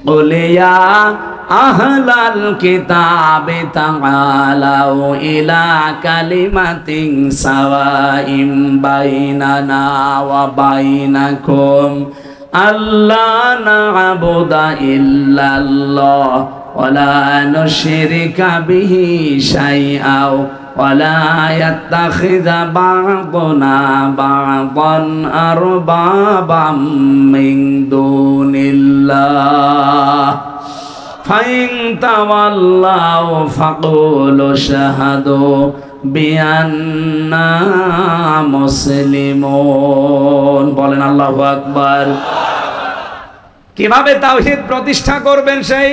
قل يا أهل الكتاب تعالوا إلى كلمة سواء بيننا وبينكم ألا نعبد إلا الله ولا نشرك به شيئا ولا يتخذ بعضنا بعضا أربابا من دون الله فإن تولوا فقولوا اشهدوا بأننا মুসলিমুন। বলেন আল্লাহু আকবার। কিভাবে তাওহীদ প্রতিষ্ঠা করবেন সেই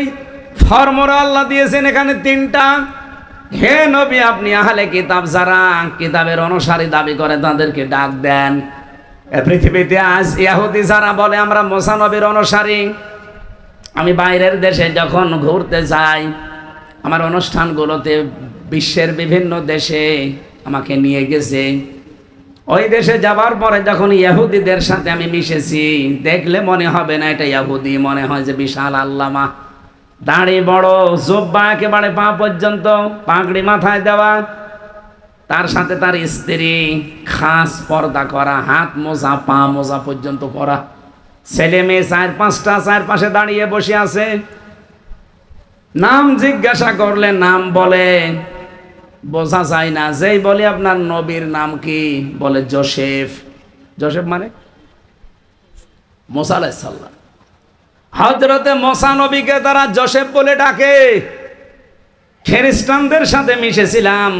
ফর্মুলা আল্লাহ দিয়েছেন এখানে তিনটা। হে নবী, আপনি আহলে কিতাব যারা কিতাবের অনুসারী দাবি করে তাদেরকে ডাক দেন। পৃথিবীতে আজ ইহুদি যারা বলে আমরা মুসা নবীর অনুসারী, আমি বাইরের দেশে যখন ঘুরতে যাই, আমার অনুষ্ঠানগুলোতে বিশ্বের বিভিন্ন দেশে আমাকে নিয়ে গেছে। ওই দেশে যাবার পরে যখন ইহুদিদের সাথে আমি মিশেছি, দেখলে মনে হবে না এটা ইহুদি, মনে হয় যে বিশাল আল্লামা, দাড়ি বড়, জুব্বা একেবারে পা পর্যন্ত, পাগড়ি মাথায় দেওয়া, তার সাথে তার স্ত্রী, খাস পর্দা করা, হাত মোজা পা মোজা পর্যন্ত পরা, ছেলে মেয়ে চার পাঁচটা চারপাশে দাঁড়িয়ে বসে আছে। নাম জিজ্ঞাসা করলে নাম বলে, বোঝা যায় না। যেই বলে আপনার নবীর নাম কি, বলে জোসেফ। জোসেফ মানে মুসা আলাইহিস সালাম। হযরতে মুসা নবীকে তারা জোসেফ বলে ডাকে। খ্রিস্টানদের সাথে মিশেছিলাম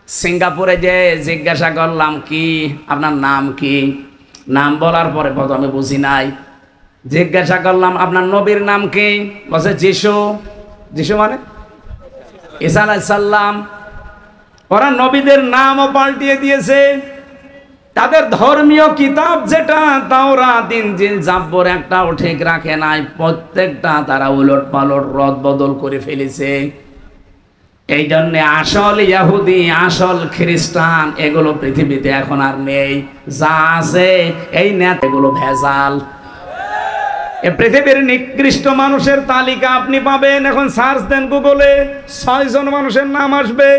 সিঙ্গাপুরে, যে জিজ্ঞাসা করলাম কি আপনার নাম কি, নাম বলার পরে প্রথমে বুঝি নাই, জিজ্ঞাসা করলাম আপনার নবীর নাম কি, বলছে যিশু। যিশু মানে ঈসা আলাইহিস সালাম। ওরা নবীদের নামও পাল্টিয়ে দিয়েছে। তাদের ধর্মীয় কিতাব যেটা তাওরাত, ইনজিল, জাবর একটাও ঠিক রাখে নাই, প্রত্যেকটা তারা উলট পালট রদ বদল করে ফেলেছে। এই জন্যে আসল ইহুদি, আসল খ্রিস্টান এগুলো পৃথিবীতে এখন আর নেই। যা আছে এই নেতা, এগুলো ভেজাল। এ পৃথিবীর নিকৃষ্ট মানুষের তালিকা আপনি পাবেন, এখন সার্চ দেন গুগলে, 6 জন মানুষের নাম আসবে।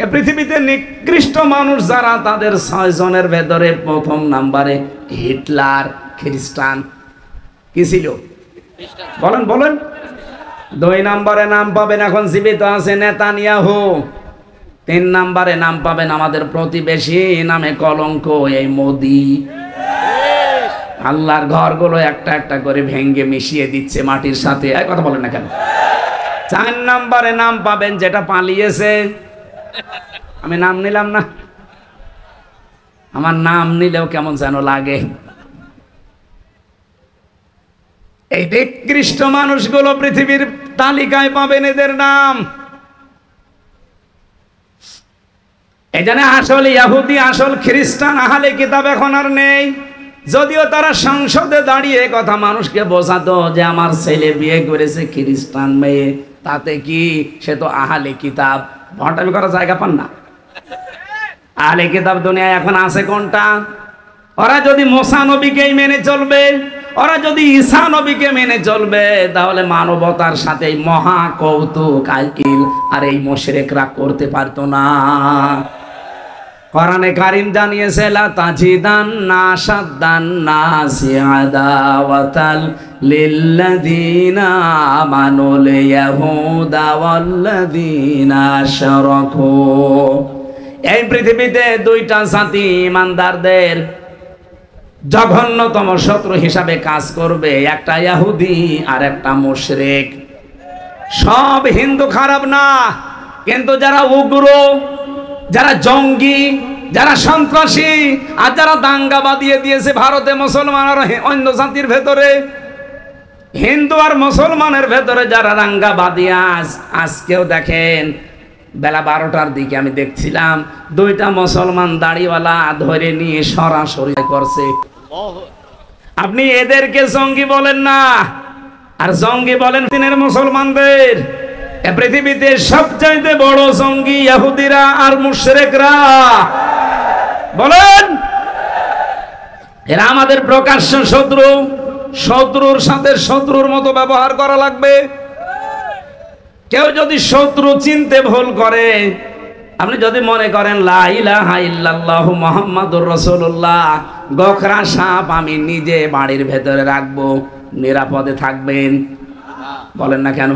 এ পৃথিবীতে নিকৃষ্ট মানুষ যারা, তাদের 6 জনের ভেতরে প্রথম নাম্বারে হিটলার, খ্রিস্টান। কি ছিল বলেন বলেন। 2 নম্বরে নাম পাবেন, এখন জীবিত আছে, নেতানিয়াহু। 3 নম্বরে নাম পাবেন আমাদের প্রতিবেশী, নামে কলঙ্ক, এই মোদি। আল্লাহর ঘরগুলো একটা একটা করে ভেঙ্গে মিশিয়ে দিচ্ছে মাটির সাথে। এক কথা বলেন না কেন? 4 নম্বরে নাম পাবেন যেটা পালিয়েছে। আমি নাম নিলাম না, আমার নাম নিলেও কেমন যেন লাগে। এই নিকৃষ্ট মানুষগুলো পৃথিবীর তালিকায় পাবেন এদের নাম। এই জন্য আসল ইহুদি, আসল খ্রিস্টান, আহলে কিতাব এখন আর নেই। যদিও তারা সংসদে দাঁড়িয়ে কথা মানুষকে বোঝাতো যে আমার ছেলে বিয়ে করেছে খ্রিস্টান মেয়ে, তাতে কি, সে তো আহলে কিতাব। ভণ্ডামি করার জায়গা পান না। আহলে কিতাব দুনিয়ায় এখন আছে কোনটা? ওরা যদি মুসা নবীকেই মেনে চলবে, ওরা যদি ঈসা নবীকে মেনে চলবে, তাহলে মানবতার সাথে এই মহা কৌতুক আইকিল আর এই মুশরিকরা করতে পারতো না। কোরআনে কারীম জানিয়েছে, লা তাজিদান্না শাদ্দান্নাসি আদাওয়াতাল লিল্লাযীনা আমানুল ইয়াহুদা ওয়াল্লাযীনা আশরাকু। এই পৃথিবীতে 2টা জাতি ইমানদারদের জঘন্যতম শত্রু হিসাবে কাজ করবে, একটা ইহুদি আর একটা মুশরিক। সব হিন্দু খারাপ না, কিন্তু যারা উগ্র, যারা জঙ্গি, যারা সন্ত্রাসী, আর যারা দাঙ্গা বাঁধিয়ে দিয়েছে ভারতে মুসলমান আর অন্য জাতির ভেতরে, হিন্দু আর মুসলমানের ভেতরে যারা দাঙ্গা বাঁধিয়ে আজকেও দেখেন বেলা 12টার দিকে আমি দেখছিলাম 2টা মুসলমান দাড়িওয়ালা ধরে নিয়ে সরাসরি করছে। আপনি এদেরকে জঙ্গি বলেন না, আর জঙ্গি বলেন দিনের মুসলমানদের। পৃথিবীতে সবচাইতে বড় জঙ্গি ইহুদিরা আর মুশরিকরা। বলেন, এরা আমাদের প্রকাশ্য শত্রু। শত্রুর সাথে শত্রুর মতো ব্যবহার করা লাগবে। কেউ যদি শত্রু চিনতে ভুল করে, আপনি যদি মনে করেন লা ইলাহা ইল্লাল্লাহু মুহাম্মাদুর রাসূলুল্লাহ, গোখরা সাপ আমি নিজে বাড়ির ভেতরে রাখবো, নিরাপদে থাকবেন, বলেন না কেন?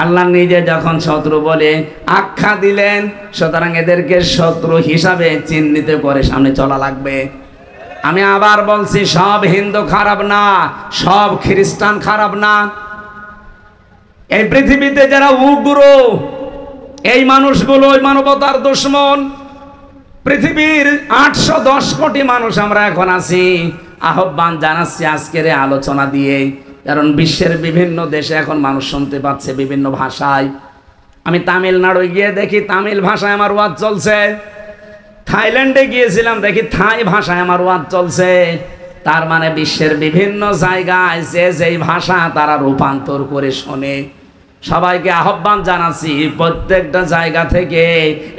আল্লাহ নিজে যখন শত্রু বলে আখ্যা দিলেন, সুতরাং এদেরকে শত্রু হিসাবে চিহ্নিত করে সামনে চলা লাগবে। আমি আবার বলছি, সব হিন্দু খারাপ না, সব খ্রিস্টান খারাপ না। এই পৃথিবীতে যারা উগ্র, এই মানুষগুলো ওই মানবতার দুশমন। পৃথিবীর 810 কোটি মানুষ আমরা এখন আছি। আহ্বান জানাচ্ছি আজকের এই আলোচনা দিয়ে, কারণ বিশ্বের বিভিন্ন দেশে এখন মানুষ শুনতে পাচ্ছে বিভিন্ন ভাষায়। আমি তামিলনাড়ু গিয়ে দেখি তামিল ভাষায় আমার ওয়াজ চলছে, থাইল্যান্ডে গিয়েছিলাম দেখি থাই ভাষায় আমার ওয়াজ চলছে। তার মানে বিশ্বের বিভিন্ন জায়গায় যে যেই ভাষা তারা রূপান্তর করে শোনে। সবাইকে আহ্বান জানাচ্ছি, প্রত্যেকটা জায়গা থেকে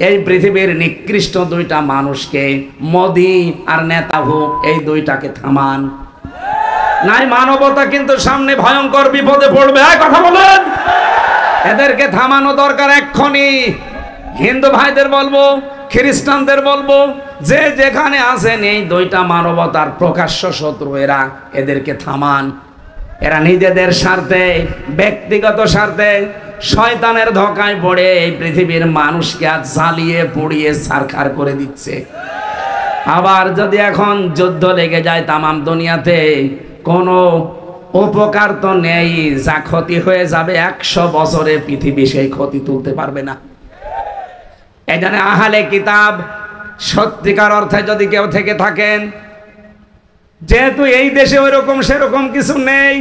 এই পৃথিবীর নিকৃষ্ট দুইটা মানুষকে, মোদি আর নেতাহু, এই দুইটাকে থামান। নাই মানবতা কিন্তু সামনে ভয়ঙ্কর বিপদে পড়বে। কথা বলেন, এদেরকে থামানো দরকার এক্ষুনি। হিন্দু ভাইদের বলবো, খ্রিস্টানদের বলবো, যে যেখানে আছেন এই দুইটা মানবতার প্রকাশ্য শত্রু এরা, এদেরকে থামান। এরা নিজেদের স্বার্থে, ব্যক্তিগত স্বার্থে শয়তানের ধোঁকায় পড়ে এই পৃথিবীর মানুষকে আজ জ্বালিয়ে পুড়িয়ে ছারখার করে দিচ্ছে। আবার যদি এখন যুদ্ধ লেগে যায় তামাম দুনিয়াতে, কোনো উপকার তো নেই, যা ক্ষতি হয়ে যাবে 100 বছরে পৃথিবী সেই ক্ষতি তুলতে পারবে না। এই জন্য আহলে কিতাব সত্যিকার অর্থে যদি কেউ থেকে থাকেন, যেহেতু এই দেশে ওইরকম সেরকম কিছু নেই,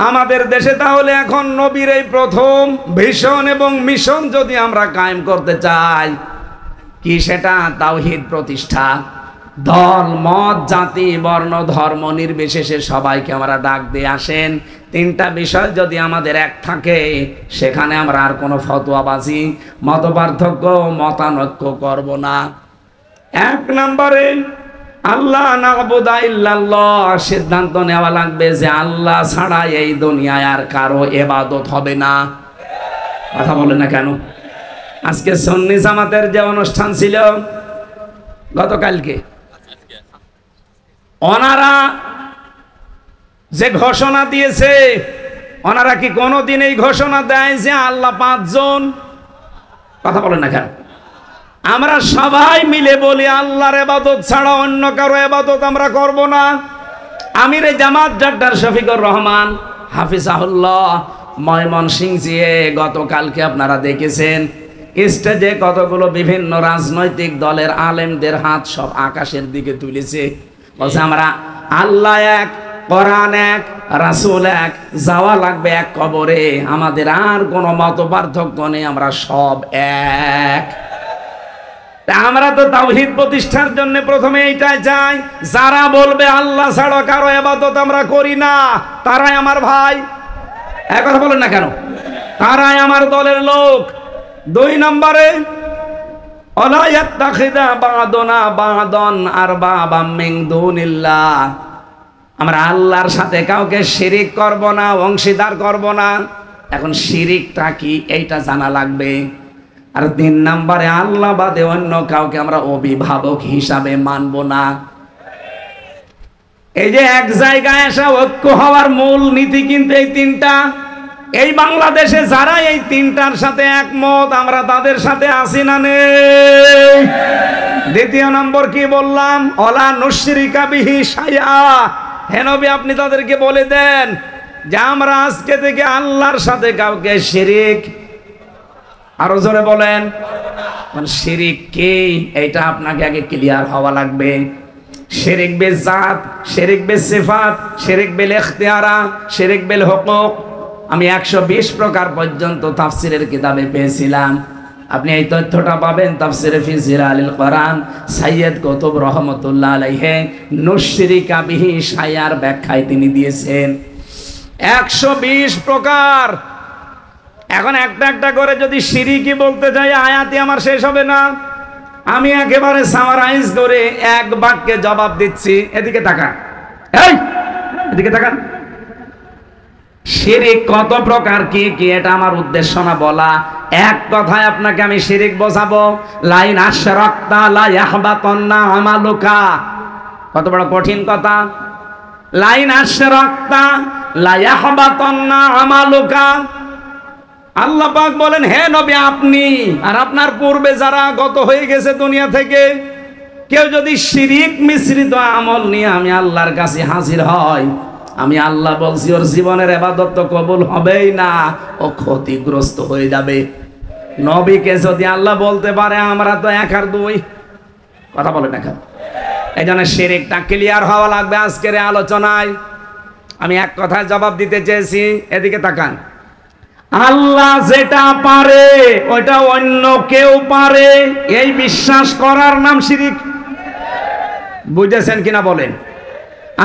আমাদের দেশে তাহলে এখন নবীর এই প্রথম ভিশন এবং মিশন যদি আমরা কায়েম করতে চাই, কি সেটা তাওহীদ প্রতিষ্ঠা। দল মত জাতি বর্ণ ধর্ম নির্বিশেষে সবাইকে আমরা ডাক দিয়ে আসেন। 3টা বিষয় যদি আমাদের এক থাকে, সেখানে আমরা আর কোনো ফতোয়াবাজি, মতপার্থক্য, মতানৈক্য করব না। 1 নম্বরে আল্লাহ না'বুদা ইল্লাল্লাহ, সিদ্ধান্ত নেওয়া লাগবে যে আল্লাহ ছাড়া এই দুনিয়ায় আর কারো ইবাদত হবে না। কথা বলেন না কেন? আজকে সুন্নি জামাতের যে অনুষ্ঠান ছিল গতকালকে, ওনারা যে ঘোষণা দিয়েছে, ওনারা কি কোনোদিন এই ঘোষণা দেয় যে আল্লাহ 5 জন? কথা বলেন না কেন? আমরা সবাই মিলে বলি আল্লাহর ইবাদত ছাড়া অন্য কারো ইবাদত আমরা করব না। আমিরে জামাত ডাক্তার শফিকুর রহমান হাফিজাহুল্লাহ ময়মনসিংহে গতকালকে আপনারা দেখেছেন, স্টেজে কতগুলো বিভিন্ন রাজনৈতিক দলের আলেমদের হাত সব আকাশের দিকে তুলেছে, বলছে আমরা আল্লাহ এক, কোরআন এক, রাসূল এক, যাওয়া লাগবে এক কবরে, আমাদের আর কোনো মত পার্থক্য নেই, আমরা সব এক। আমরা তো তাওহীদ প্রতিষ্ঠার জন্য প্রথমে এইটাই চাই, যারা বলবে আল্লাহ ছাড়া কারো ইবাদত আমরা করি না, তারাই আমার ভাই। এক কথা বলেন না কেন? তারাই আমার দলের লোক। 2 নম্বরে ওয়ালা ইয়াত্তাখিযা বা'দুনা বা'দান আরবাবাম মিন দুনিল্লাহ, আমরা আল্লাহর সাথে কাউকে শিরিক করব না, অংশীদার করব না। এখন শিরিকটা কি এইটা জানা লাগবে। আর 3 নম্বরে আল্লাহ বাদে অন্য কাউকে আমরা অভিভাবক হিসাবে মানব না। এই যে এক জায়গায় এসে ঐক্য হওয়ার মূল নীতি কিন্তু এই 3টা। এই বাংলাদেশে যারা এই 3টার সাথে একমত, আমরা তাদের সাথে আছি না নেই? 2 নম্বর কি বললাম? ওয়ালা নুশরিকা বিহি শাইআ। হে নবী, আপনি তাদেরকে বলে দেন যে আমরা আজকে থেকে আল্লাহর সাথে কাউকে শিরিক, আরো জোরে বলেন, মানে শিরিক কি এইটা আপনাকে আগে ক্লিয়ার হওয়া লাগবে। শিরিক বিল জাত, শিরিক বিল সিফাত, শিরিক বিল ইখতিয়ারা, শিরিক বিল হুকুক, আমি 120 প্রকার পর্যন্ত তাফসিরের কিতাবে পেয়েছিলাম। আপনি এই তথ্যটা পাবেন তাফসিরে ফি জিলালিল কোরআন, সাইয়্যিদ কুতুব রহমাতুল্লাহ আলাইহি নুশরিকা বিহি শাইআর ব্যাখ্যায় তিনি দিয়েছেন 120 প্রকার। এখন একটা একটা করে যদি শিরিকি বলতে যাই, আয়াতি আমার শেষ হবে না। আমি একেবারে সামারাইজ করে এক বাক্যে জবাব দিচ্ছি। এদিকে তাকান, এই এদিকে তাকান। শিরিক কত প্রকার, কি কি, এটা আমার উদ্দেশ্য না বলা। এক কথায় আপনাকে আমি শিরিক বোঝাবো, লাইন আশরাকতা লা ইয়াহবাতান্না আমালুকা। কত বড় কঠিন কথা, লাইন আশরাকতা লা ইয়াহবাতান্না আমালুকা। আল্লাহ পাক বলেন, হে নবী, আপনি আর আপনার পূর্বে যারা গত হয়ে গেছে দুনিয়া থেকে, কেউ যদি শিরিক মিশ্রিত আমল নিয়ে আমি আল্লাহর কাছে হাজির হয়, আমি আল্লাহ বলছি ওর জীবনের ইবাদত তো কবুল হবেই না, ও ক্ষতিগ্রস্ত হয়ে যাবে। নবীকে যদি আল্লাহ বলতে পারে, আমরা তো এক আর দুই, কথা বলে দেখা। এই জন্য শিরিকটা ক্লিয়ার হওয়া লাগবে আজকের আলোচনায়। আমি এক কথায় জবাব দিতে চেয়েছি, এদিকে তাকান। আল্লাহ যেটা পারে ওটা অন্য কেউ পারে, এই বিশ্বাস করার নাম শিরিক। বুঝেছেন কিনা বলেন?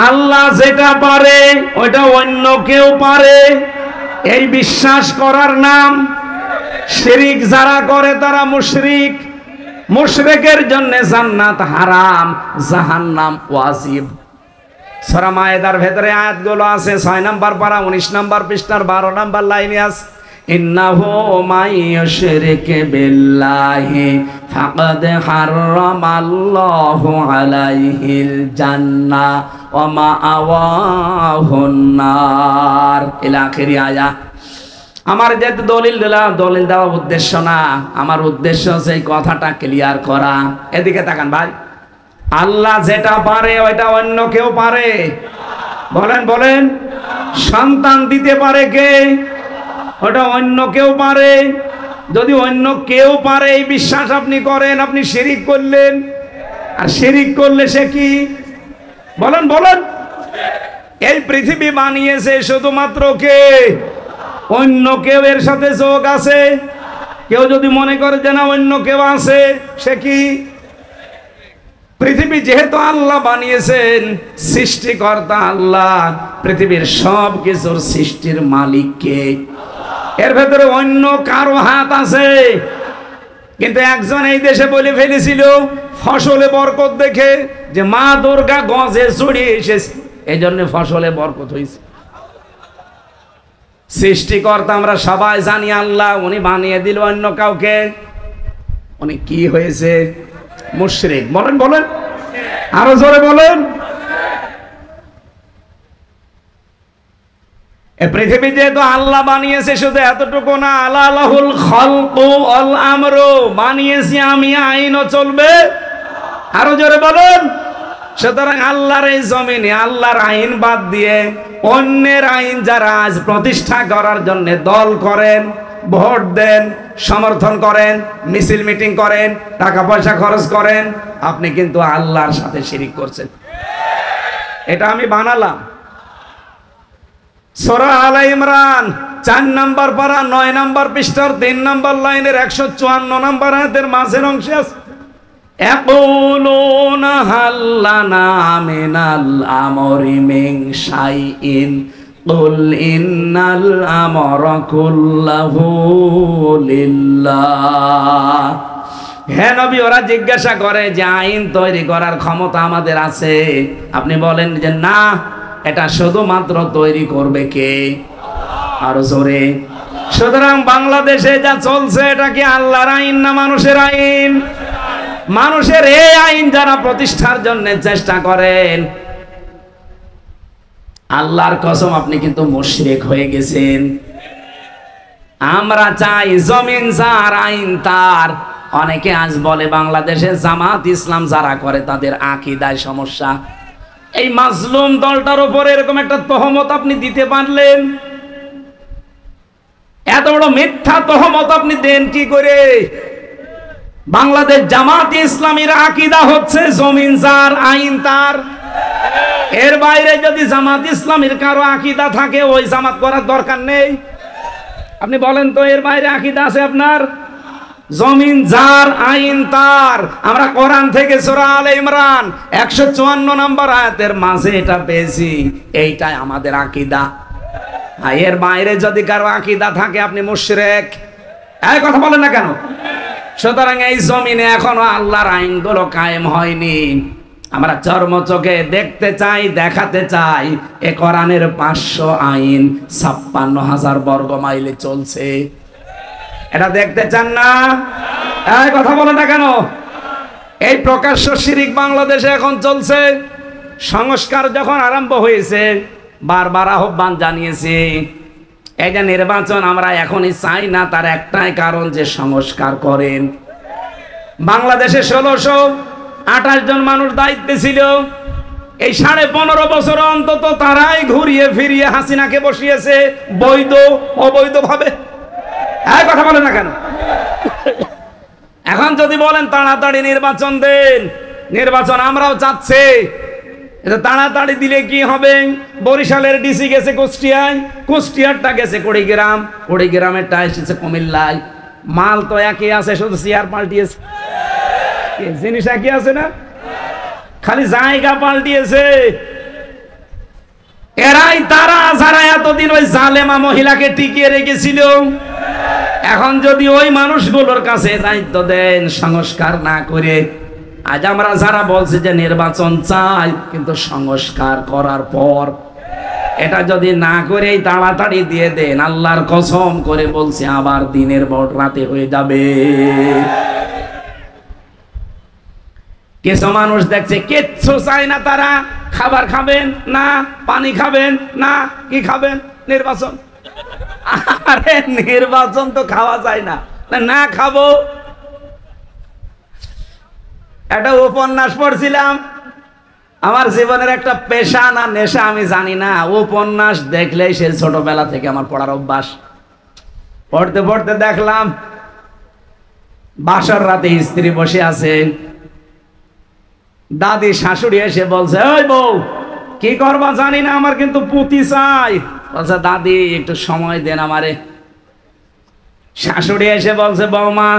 আল্লাহ যেটা পারে ওটা অন্য কেউ পারে, এই বিশ্বাস করার নাম শিরিক। যারা করে তারা মুশরিক। মুশরিকের জন্য জান্নাত হারাম, জাহান্নাম ওয়াজিব। সূরা মায়েদার ভেতরে আয়াতগুলো আছে, 6 নম্বর পারা 19 নম্বর পৃষ্ঠার 12 নম্বর লাইনে আছে, ইন্নাহু মাইয়ুশরিক বিল্লাহি ফাকাদ হারামাল্লাহু আলাইহিল জান্নাহ ওয়া মাআওয়াহুন নার, ইলা আখিরি আয়াত। আমার যে দলিল দেওয়া উদ্দেশ্য না, আমার উদ্দেশ্য হচ্ছে এই কথাটা ক্লিয়ার করা। এদিকে তাকান ভাই, আল্লাহ যেটা পারে ওইটা অন্য কেউ পারে। বলেন বলেন, সন্তান দিতে পারে কে? ওটা অন্য কেউ পারে। যদি অন্য কেউ পারে এই বিশ্বাস আপনি করেন, আপনি শিরিক করলেন। আর শিরিক করলে সে কি? বলেন বলেন। এই পৃথিবী বানিয়েছে শুধুমাত্র কে? অন্য কেউ এর সাথে যোগ আছে। কেউ যদি মনে করে যে না অন্য কেউ আছে, সে কি? পৃথিবী যেহেতু আল্লাহ বানিয়েছেন, সৃষ্টিকর্তা আল্লাহ, পৃথিবীর সব কিছুর সৃষ্টির মালিক কে? এর ভেতরে অন্য কারো হাত আছে। কিন্তু একজন এই দেশে বলে ফেলেছিল ফসলে বরকত দেখে যে মা দুর্গা গজে চড়িয়ে এসেছে, এই জন্য ফসলে বরকত হয়েছে। সৃষ্টিকর্তা আমরা সবাই জানি আল্লাহ, উনি বানিয়ে দিল অন্য কাউকে, উনি কি হয়েছে? মুশরিক। বলেন বলেন, আরো জোরে বলেন। পৃথিবী যেহেতু আল্লাহ বানিয়েছে, শুধু এতটুকু না, আলাহুল খালকু ওয়াল আমরু, বানিয়েছি আমি, আইনও চলবে। আরো জোরে বলেন। সুতরাং আল্লাহর এই জমিনে আল্লাহর আইন বাদ দিয়ে অন্যের আইন যারা আজ প্রতিষ্ঠা করার জন্য দল করেন, ভোট দেন, সমর্থন করেন, মিছিল মিটিং করেন, টাকা পয়সা খরচ করেন, আপনি কিন্তু আল্লাহর সাথে শিরিক করছেন। এটা আমি বানালাম। সূরা আলে ইমরান 4 নম্বর পারা 9 নম্বর পৃষ্ঠার 3 নম্বর লাইনের 154 নম্বর আয়াতের মাঝের অংশে আছে, ইয়াকুলুনা হাল্লানা মিনাল আমরি মিন শাইইন কুল ইন্নাল আমরা কুল্লাহু লিল্লাহ। হে নবী, ওরা জিজ্ঞাসা করে যে আইন তৈরি করার ক্ষমতা আমাদের আছে? আপনি বলেন যে না, এটা শুধুমাত্র তৈরি করবে কে? আরো জোরে। সুতরাং বাংলাদেশে যা চলছে এটা কি আল্লাহর আইন না মানুষের আইন? মানুষের এই আইন যারা প্রতিষ্ঠার জন্য চেষ্টা করেন, আল্লাহর কসম আপনি কিন্তু মুশরিক হয়ে গেছেন। আমরা চাই জমিন যার, আইন তার। অনেকে আজ বলে বাংলাদেশে জামাত ইসলাম যারা করে তাদের আকীদায় সমস্যা। এই মাজলুম দলটার উপরে এরকম একটা তহমত আপনি দিতে পারলেন? এত বড় মিথ্যা তহমত আপনি দেন কি করে? বাংলাদেশ জামাত ইসলামীর আকীদা হচ্ছে জমিন যার, আইন তার। এর বাইরে যদি জামাত ইসলামীর কারো আকীদা থাকে, ওই জামাত করার দরকার নেই। আপনি বলেন তো, এর বাইরে আকীদা আছে আপনার? জমিন যার, আইন তার। আমরা কোরআন থেকে সূরা আলে ইমরান 154 নম্বর আয়াতের মাঝে এটা পেয়েছি, এইটাই আমাদের আকীদা। এর বাইরে যদি কারো আকীদা থাকে, আপনি মুশরিক। এই কথা বলেন না কেন? সুতরাং এই জমিনে এখনো আল্লাহর আইনগুলো কায়েম হয়নি। আমরা চর্ম চোখে দেখতে চাই, দেখাতে চাই এ কোরআনের 500 আইন 56,000 বর্গ মাইলে চলছে। এটা দেখতে চান না? এই কথা বলে না কেন? এই প্রকাশ্য শিরিক বাংলাদেশে এখন চলছে। সংস্কার যখন আরম্ভ হয়েছে, বারবার আহ্বান জানিয়েছি, এই যে নির্বাচন আমরা এখনই চাই না, তার একটাই কারণ যে সংস্কার করেন। বাংলাদেশে 1628 জন মানুষ দায়িত্বে ছিল, এই 15.5 বছর অন্তত তারাই ঘুরিয়ে ফিরিয়ে হাসিনাকে বসিয়েছে বৈধ অবৈধ ভাবে। এই কথা বলে না কেন? এখন যদি বলেন তাড়াতাড়ি নির্বাচন দেন, নির্বাচন আমরাও চাচ্ছি, এটা তাড়াতাড়ি দিলে কি হবে? বরিশালের ডিসি গেছে কুষ্টিয়ায়, কুষ্টিয়ারটা গেছে কুড়িগ্রাম, কুড়িগ্রামেরটা এসেছে কুমিল্লায়। মাল তো একই আছে, শুধু চেয়ার পাল্টিয়েছে। জিনিস একই আছে না, খালি জায়গা পাল্টিয়েছে। এরাই তারা যারা এতদিন ওই জালেমা মহিলাকে টিকিয়ে রেখেছিল। এখন যদি ওই মানুষগুলোর কাছে দায়িত্ব দেন সংস্কার না করে, আজ আমরা যারা বলছি যে নির্বাচন চাই কিন্তু সংস্কার করার পর, এটা যদি না করেই তাড়াতাড়ি দিয়ে দেন, আল্লাহর কসম করে বলছি আবার দিনের ভোট রাতে হয়ে যাবে। কিছু মানুষ দেখছে কিচ্ছু চায় না, তারা খাবার খাবেন না, পানি খাবেন না, কি খাবেন? নির্বাচন। আরে নির্বাচন তো খাওয়া যায় না, না খাবো। একটা উপন্যাস পড়ছিলাম, আমার জীবনের একটা পেশা না নেশা আমি জানি না, উপন্যাস দেখলেই সে ছোটবেলা থেকে আমার পড়ার অভ্যাস। পড়তে পড়তে দেখলাম বাসর রাতে স্ত্রী বসে আছে, দাদি শাশুড়ি এসে বলছে, ওই বউ কি করবা জানি না, আমার কিন্তু পুঁতি চাই। বলছে, দাদি একটু সময় দেন আমারে। শাশুড়ি এসে বলছে, বৌমা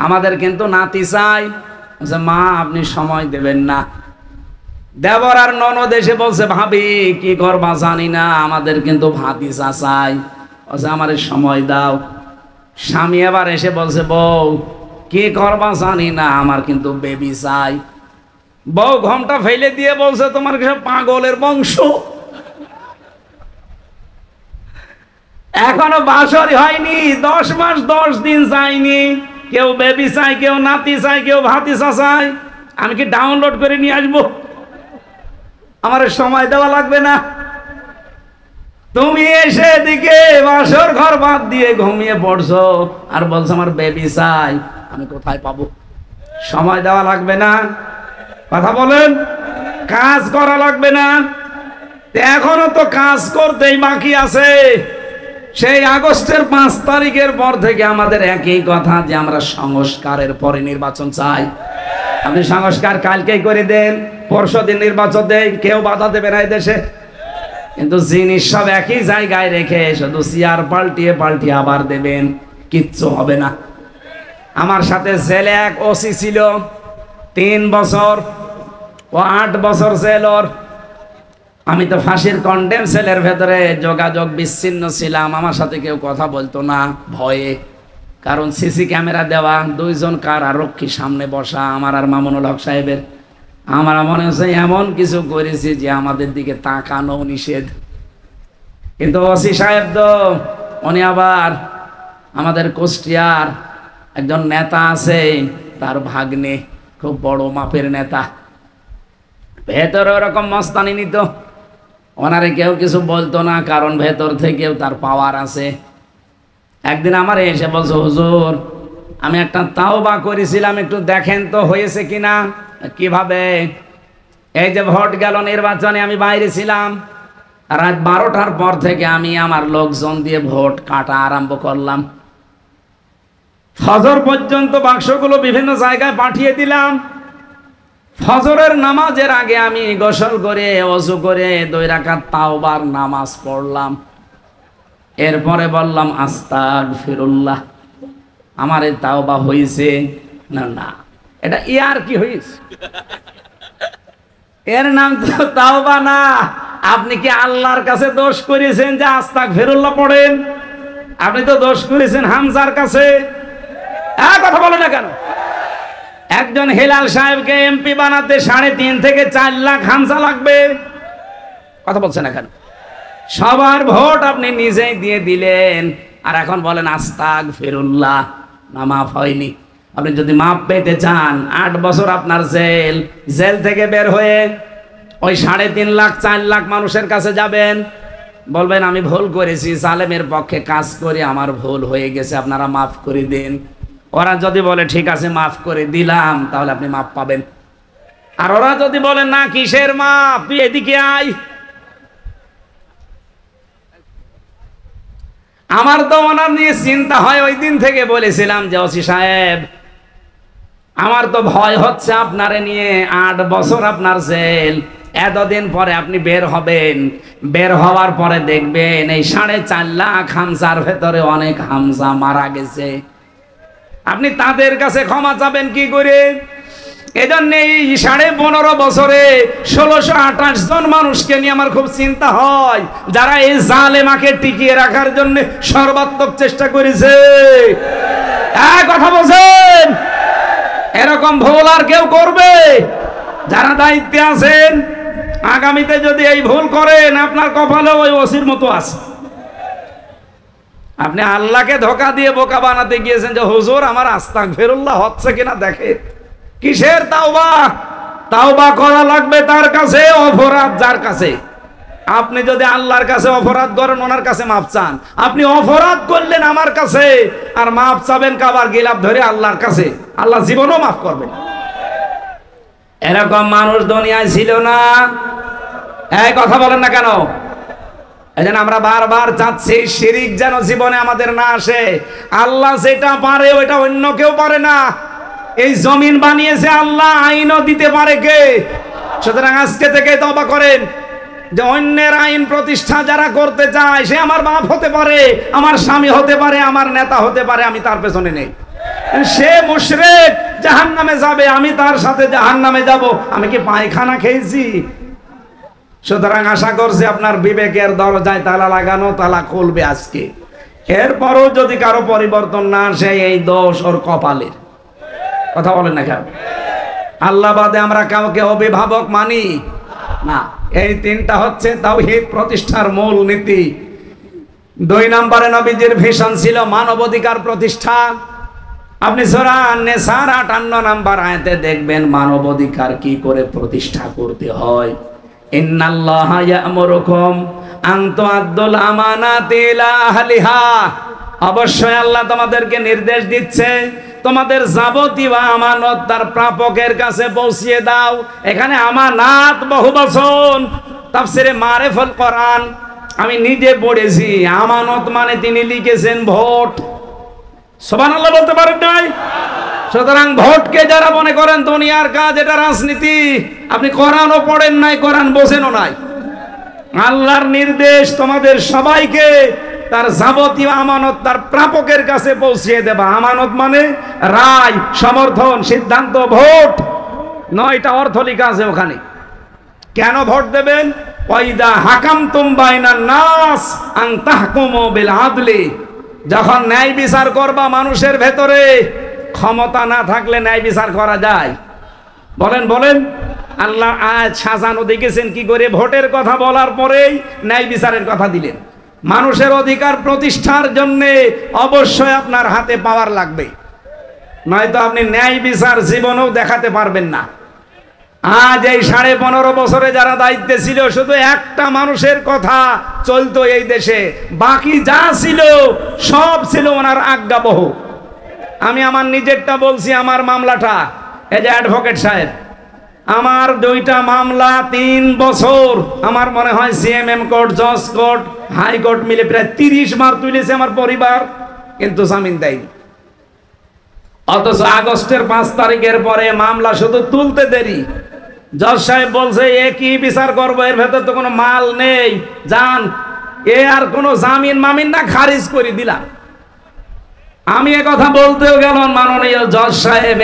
আমাদের কিন্তু নাতি চাই। বলছে, মা আপনি সময় দেবেন না। দেবর আর ননদ এসে বলছে, ভাবি কি করবা জানি না, আমাদের কিন্তু ভাতিজা চাই। বলছে, আমারে সময় দাও। স্বামী এবার এসে বলছে, বউ কি করবা জানি না, আমার কিন্তু বেবি চাই। বউ ঘোমটা ফেলে দিয়ে বলছে, তোমার কি পাগলের বংশ? এখনো বাসরই হয়নি, 10 মাস 10 দিন যায়নি, কেউ বেবি চাই, কেউ নাতি চাই, কেউ ভাতিজা চাই। আমি কি ডাউনলোড করে নিয়ে আসবো? আমার সময় দেওয়া লাগবে না? তুমি এসে এদিকে বাসর ঘর বাদ দিয়ে ঘুমিয়ে পড়ছো আর বলছো আমার বেবি চাই, আমি কোথায় পাবো? সময় দেওয়া লাগবে না? কথা বলেন, কাজ করা লাগবে না? এখনো তো কাজ করতেই বাকি আছে। সেই আগস্টের 5 তারিখের পর থেকে আমাদের একই কথা যে আমরা সংস্কারের পরে নির্বাচন চাই। আপনি সংস্কার কালকেই করে দেন, পরশুদিন নির্বাচন দেন, কেউ বাধা দেবে না এই দেশে। কিন্তু জিনিস সব একই জায়গায় রেখে শুধু চেয়ার পাল্টিয়ে পাল্টিয়ে আবার দেবেন, কিচ্ছু হবে না। আমার সাথে জেলে এক ওসি ছিল, 3 বছর ও 8 বছর জেল ওর। আমি তো ফাঁসির কন্ডেম সেলের ভেতরে যোগাযোগ বিচ্ছিন্ন ছিলাম, আমার সাথে কেউ কথা বলতো না ভয়ে, কারণ সিসি ক্যামেরা দেওয়া, 2 জন কারারক্ষী সামনে বসা, আমার আর মামুনুল হক সাহেবের। আমার মনে হচ্ছে এমন কিছু করেছি যে আমাদের দিকে তাকানো নিষেধ। কিন্তু ওসি সাহেব তো উনি আবার আমাদের কুষ্টিয়ার একজন নেতা আছে, তার ভাগ্নে, খুব বড় মাপের নেতা, ভেতরে ওরকম মস্তানি নিত। ওনারে কেউ কিছু বলতো না, কারণ ভেতর থেকেও তার পাওয়ার আছে। একদিন আমার এসে বলছে, হুজুর আমি একটা তাওবা করেছিলাম, একটু দেখেন তো হয়েছে কিনা। কিভাবে? এই যে ভোট গেল নির্বাচনে, আমি বাইরে ছিলাম, রাত 12টার পর থেকে আমি আমার লোকজন দিয়ে ভোট কাটা আরম্ভ করলাম। ফজর পর্যন্ত বাক্সগুলো বিভিন্ন জায়গায় পাঠিয়ে দিলাম। ফজরের নামাজের আগে আমি গোসল করে ওযু করে 2 রাকাত তাওবার নামাজ পড়লাম। এরপরে বললাম আস্তাগফিরুল্লাহ, আমার এই তাওবা হয়েছে না? না, এটা ইয়ার কি হয়েছে? এর নাম তো তাওবা না। আপনি কি আল্লাহর কাছে দোষ করেছেন যে আস্তাগফিরুল্লাহ পড়েন? আপনি তো দোষ করেছেন হামজার কাছে। কথা বলে না কেন? একজন হেলাল সাহেবকে এমপি বানাতে 3.5 থেকে 4 লাখ হামসা লাগবে। কথা বলছেন এখন? সবার ভোট আপনি নিজেই দিয়ে দিলেন, আর এখন বলেন আস্তাগফিরুল্লাহ, না মাফ হয়নি। আপনি যদি মাপ পেতে চান 8 বছর আপনার জেল, জেল থেকে বের হয়ে ওই 3.5 লাখ 4 লাখ মানুষের কাছে যাবেন, বলবেন আমি ভুল করেছি, জালেমের পক্ষে কাজ করে আমার ভুল হয়ে গেছে, আপনারা মাফ করে দিন। ওরা যদি বলে ঠিক আছে মাফ করে দিলাম, তাহলে আপনি মাপ পাবেন। আর ওরা যদি বলে না কিসের মাপ, তুই এদিকে আয়। আমার তো ওনার নিয়ে চিন্তা হয়, ওই দিন থেকে বলেছিলাম যে ওসি সাহেব আমার তো ভয় হচ্ছে আপনারে নিয়ে, 8 বছর আপনার জেল, এতদিন পরে আপনি বের হবেন, বের হওয়ার পরে দেখবেন এই 4.5 লাখ হামসার ভেতরে অনেক হামসা মারা গেছে, আপনি তাদের কাছে ক্ষমা চাবেন কি করে? এজন্য এই 15.5 বছরে 1628 জন মানুষকে নিয়ে আমার খুব চিন্তা হয়, যারা এই জালেমাকে টিকিয়ে রাখার জন্য সর্বাত্মক চেষ্টা করেছে। কথা বলছেন? এরকম ভুল আর কেউ করবে? যারা দায়িত্বে আছেন, আগামীতে যদি এই ভুল করেন, আপনার কপালে ওই ওসির মতো আছে। আপনি আল্লাহকে ধোঁকা দিয়ে বোকা বানাতে গিয়েছেন যে হুজুর আমার আস্তাগফিরুল্লাহ হচ্ছে কিনা দেখে। কিসের তাওবা? তাওবা করা লাগবে তার কাছে, অপরাধ যার কাছে। আপনি যদি আল্লাহর কাছে অপরাধ করেন, ওনার কাছে মাপ চান। আপনি অপরাধ করলেন আমার কাছে, আর মাপ চাবেন কাবার গিলাপ ধরে আল্লাহর কাছে, আল্লাহ জীবনও মাফ করবেন। এরকম মানুষ দুনিয়ায় ছিল না। এই কথা বলেন না কেন? এজন্য আমরা বারবার চাচ্ছি শিরিক যেন জীবনে আমাদের না আসে। আল্লাহ যেটা পারে ওইটা অন্য কেউ পারে না। এই জমিন বানিয়েছে আল্লাহ, আইনও দিতে পারে কে? সুতরাং আজকে থেকে তওবা করেন যে অন্যের আইন প্রতিষ্ঠা যারা করতে চায়, সে আমার বাপ হতে পারে, আমার স্বামী হতে পারে, আমার নেতা হতে পারে, আমি তার পেছনে নেই। সে মুশরিক, জাহান্নামে যাবে, আমি তার সাথে জাহান্নামে যাব। আমি কি পায়খানা খেয়েছি? সুতরাং আশা করছি আপনার বিবেকের দরজায় তালা লাগানো, তালা খুলবে আজকে। এরপরও যদি কারো পরিবর্তন না আসে, এই দোষ ওর কপালের। কথা বলেন না কেন? আল্লাহ বাদে আমরা কাউকে অভিভাবক মানি না। এই 3টা হচ্ছে তাওহীদ প্রতিষ্ঠার মূল নীতি। 2 নম্বরে নবীজির ভিশন ছিল মানবাধিকার প্রতিষ্ঠা। আপনি সূরা আন-নিসার 58 নম্বর আয়াতে দেখবেন মানবাধিকার কি করে প্রতিষ্ঠা করতে হয়। ইন্নাল্লাহা ইয়া'মুরুকুম আন তু'আদ্দুল আমানাতি ইলা আহলিহা। অবশ্যই আল্লাহ তোমাদেরকে নির্দেশ দিচ্ছে তোমাদের যাবতীয় আমানত তার প্রাপকের কাছে পৌঁছিয়ে দাও। এখানে আমানাত বহুবচন, তাফসিরে মারিফুল কোরআন আমি নিজে পড়েছি। আমানত মানে তিনি লিখেছেন ভোট। সুবহানাল্লাহ বলতে পারেন নাই? সুতরাং ভোটকে যারা মনে করেন দুনিয়ার কাজ, এটা রাজনীতি, আপনি কোরআনও পড়েন নাই, কোরআন বোঝেনও নাই। আল্লাহর নির্দেশ তোমাদের সবাইকে তার যাবতীয় আমানত তার প্রাপকের কাছে পৌঁছিয়ে দেবা। আমানত মানে রায়, সমর্থন, সিদ্ধান্ত, ভোট। 9টা অর্থ লেখা আছে ওখানে। কেন ভোট দেবেন? ওয়াইদা হাকামতুম বাইনান নাস আন তাহকুমু বিল আদলি। যখন ন্যায় বিচার করবা মানুষের ভেতরে, ক্ষমতা না থাকলে ন্যায় বিচার করা যায়? বলেন বলেন। আল্লাহ আজ সাজানো দেখেছেন কি করে? ভোটের কথা বলার পরেই ন্যায় বিচারের কথা দিলেন। মানুষের অধিকার প্রতিষ্ঠার জন্য অবশ্যই আপনার হাতে পাওয়ার লাগবে, নয়তো আপনি ন্যায় বিচার জীবনেও দেখাতে পারবেন না। আজ এই 15.5 বছরে যারা দায়িত্বে ছিল, শুধু একটা মানুষের কথা চলতো এই দেশে, বাকি যা ছিল সব ছিল ওনার আজ্ঞাবহ। আমি আমার নিজেরটা বলছি, আমার মামলাটা, এই যে অ্যাডভোকেট সাহেব, আমার 2টা মামলা 3 বছর, আমার মনে হয় সিএমএম কোর্ট, জজ কোর্ট, হাইকোর্ট মিলে প্রায় 30 বার তুলেছে আমার পরিবার, কিন্তু জামিন দেয়নি। অথচ আগস্টের 5 তারিখের পরে মামলা শুধু তুলতে দেরি। জজ সাহেব বলছে এ কি বিচার করবো, এর ভেতর তো কোনো মাল নেই, যান। এ আর কোনো জামিন মামিন না, খারিজ করে দিলাম। আমি এ কথা বলতেও গেলাম, মাননীয় জজ সাহেব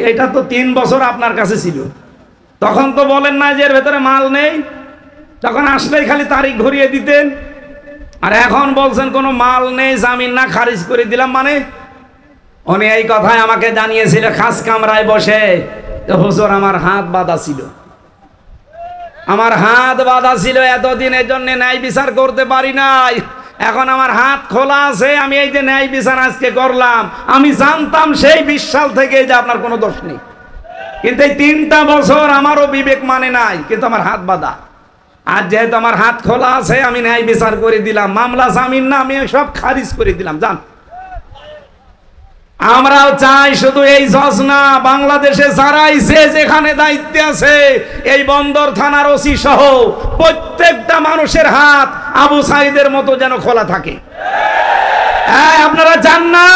এইটা তো 3 বছর আপনার কাছে ছিল, তখন তো বলেন না যে এর ভেতরে মাল নেই, তখন আসলেই খালি তারিখ ঘুরিয়ে দিতেন। আর এখন বলছেন কোনো মাল নেই, জামিন না, খারিজ করে দিলাম। মানে উনি এই কথাই আমাকে জানিয়েছিল খাস কামরায় বসে, হুজুর আমার হাত বাঁধা ছিল, আমার হাত বাঁধা ছিল এতদিন, এই জন্য ন্যায় বিচার করতে পারি নাই। এখন আমার হাত খোলা আছে, আমি এই যে ন্যায় বিচার আজকে করলাম। আমি জানতাম সেই 20 সাল থেকে যে আপনার কোনো দোষ নেই, কিন্তু এই 3টা বছর আমারও বিবেক মানে নাই, কিন্তু আমার হাত বাঁধা। আর যেহেতু আমার হাত খোলা আছে, আমি ন্যায় বিচার করে দিলাম, মামলা জামিন না আমি সব খারিজ করে দিলাম। জান, আমরাও চাই শুধু এই জজ না, বাংলাদেশে যারাই যেখানে দায়িত্বে আছে, এই বন্দর থানার ওসি সহ প্রত্যেকটা মানুষের হাত আবু সাইদের মতো যেন খোলা থাকে। আপনারা চান না?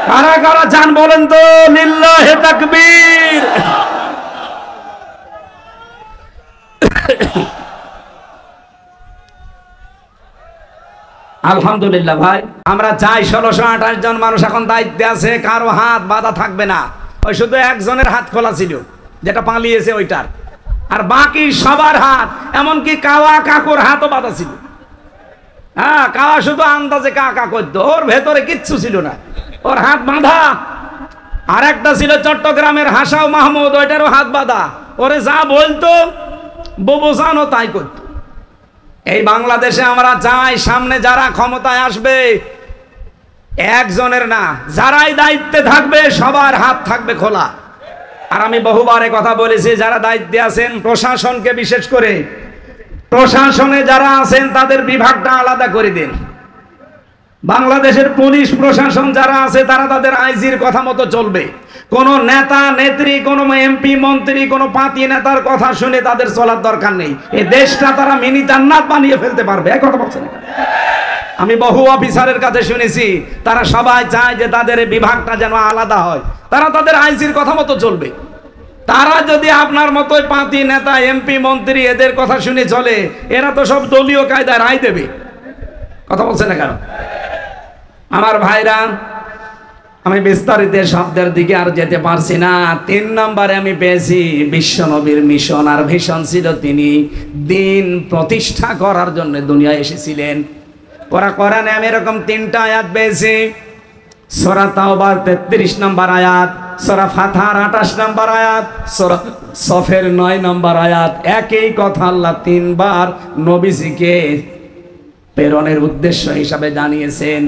কারা কারা চান বলেন তো? লিল্লাহে তাকবীর। আলহামদুলিল্লাহ ভাই, আমরা চাই 1628 জন মানুষ এখন দায়িত্বে আছে, কারো হাত বাঁধা থাকবে না। ওই শুধু একজনের হাত খোলা ছিল, যেটা পালিয়েছে ওইটার, আর বাকি সবার হাত, এমনকি কাওয়া কাকুর হাতও বাঁধা ছিল। হ্যাঁ, কাওয়া শুধু আন্দাজে কাকা করতো, ওর ভেতরে কিচ্ছু ছিল না, ওর হাত বাঁধা। আর একটা ছিল চট্টগ্রামের হাসাও মাহমুদ, ওইটারও হাত বাঁধা, ওরে যা বলতো বোঝানো তাই করতো। এই বাংলাদেশে আমরা চাই সামনে যারা ক্ষমতায় আসবে, একজনের না, যারাই দায়িত্বে থাকবে সবার হাত থাকবে খোলা। আর আমি বহুবার কথা বলেছি, যারা দায়িত্বে আছেন প্রশাসনকে, বিশেষ করে প্রশাসনে যারা আছেন তাদের বিভাগটা আলাদা করে দিন। বাংলাদেশের পুলিশ প্রশাসন যারা আছে তারা তাদের আইজির কথা মতো চলবে। কোন নেতা নেত্রী, কোন এমপি মন্ত্রী, কোন পাতি নেতার কথা শুনে তাদের চলার দরকার নেই। এই দেশটা তারা মিনি জান্নাত বানিয়ে ফেলতে পারবে, এক কথা বলছেন। আমি বহু অফিসারের কাছে শুনেছি, তারা সবাই চায় যে তাদের বিভাগটা যেন আলাদা হয়, তারা তাদের আইজির কথা মতো চলবে। তারা যদি আপনার মতোই পাতি নেতা, এমপি মন্ত্রী এদের কথা শুনে চলে, এরা তো সব দলীয় কায়দায় রায় দেবে। কথা বলছে না কেন? আমার ভাইরা, আমি বিস্তারিত শব্দের দিকে আর যেতে পারছি না। 3 নম্বরে আমি পেয়েছি বিশ্বনবীর মিশন, আর ভিশন ছিল তিনি দিন প্রতিষ্ঠা করার জন্য দুনিয়ায় এসেছিলেন। কোরআনে আমি এরকম 3টা আয়াত পেয়েছি। সূরা তাওবার 33 নম্বর আয়াত, সূরা ফাতহার 28 নম্বর আয়াত, সূরা সফের 9 নম্বর আয়াত। একই কথা আল্লাহ 3 বার নবীজিকে প্রেরণের উদ্দেশ্য হিসাবে জানিয়েছেন।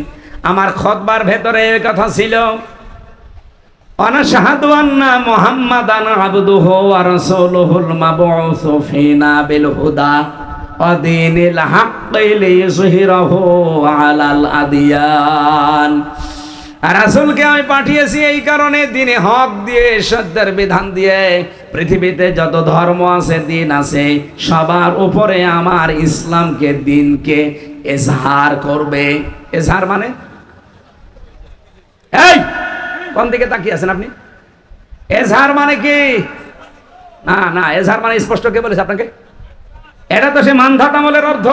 আমার খুতবার ভেতরে এই কথা ছিল, আনাশহাদু আন্না মুহাম্মাদান আবদুহু ওয়া রাসূলুহুল মাবউসু ফিনা বিল হুদা ওয়া দীনিল হাক্কি লিইয়ুযহিরাহু আলাল আদিয়ান। রাসূলকে আমি পাঠিয়েছি এই কারণে, দিনে হক দিয়ে, সত্যের বিধান দিয়ে, পৃথিবীতে যত ধর্ম আছে, দিন আছে, সবার উপরে আমার ইসলামকে, দিনকে এজহার করবে। এজহার মানে, এই কোন দিকে তাকিয়ে আছেন আপনি? এজহার মানে কি? না না, এজহার মানে স্পষ্ট কে বলেছে আপনাকে? এটা তো সে মানধাত আমলের অর্থ।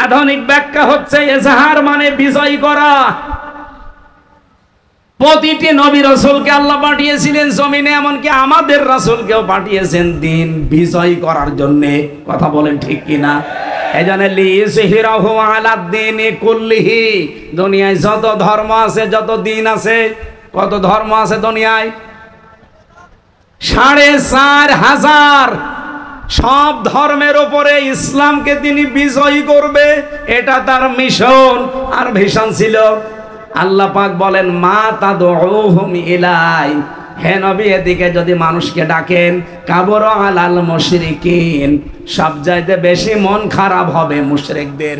আধুনিক ব্যাখ্যা হচ্ছে এজহার মানে বিজয় করা। প্রতিটি নবী রাসূলকে আল্লাহ পাঠিয়েছিলেন জমিনে, এমনকি আমাদের রাসূলকেও পাঠিয়েছেন দিন বিজয় করার জন্য। কথা বলেন ঠিক কিনা? এজন্য লিইয়ুযহিরাহু আলাদ-দীনি কুল্লিহি, দুনিয়ায় যত ধর্ম আছে, যত দিন আছে, কত ধর্ম আছে দুনিয়ায়? 4500। সব ধর্মের উপরে ইসলামকে তিনি বিজয়ী করবে, এটা তার মিশন আর ভিশন ছিল। আল্লাহ পাক বলেন, মা তাদউহুম ইলাই, হে নবী এদিকে যদি মানুষকে ডাকেন, কাবর আলাল মুশরিকিন, সব চাইতে বেশি মন খারাপ হবে মুশরিকদের।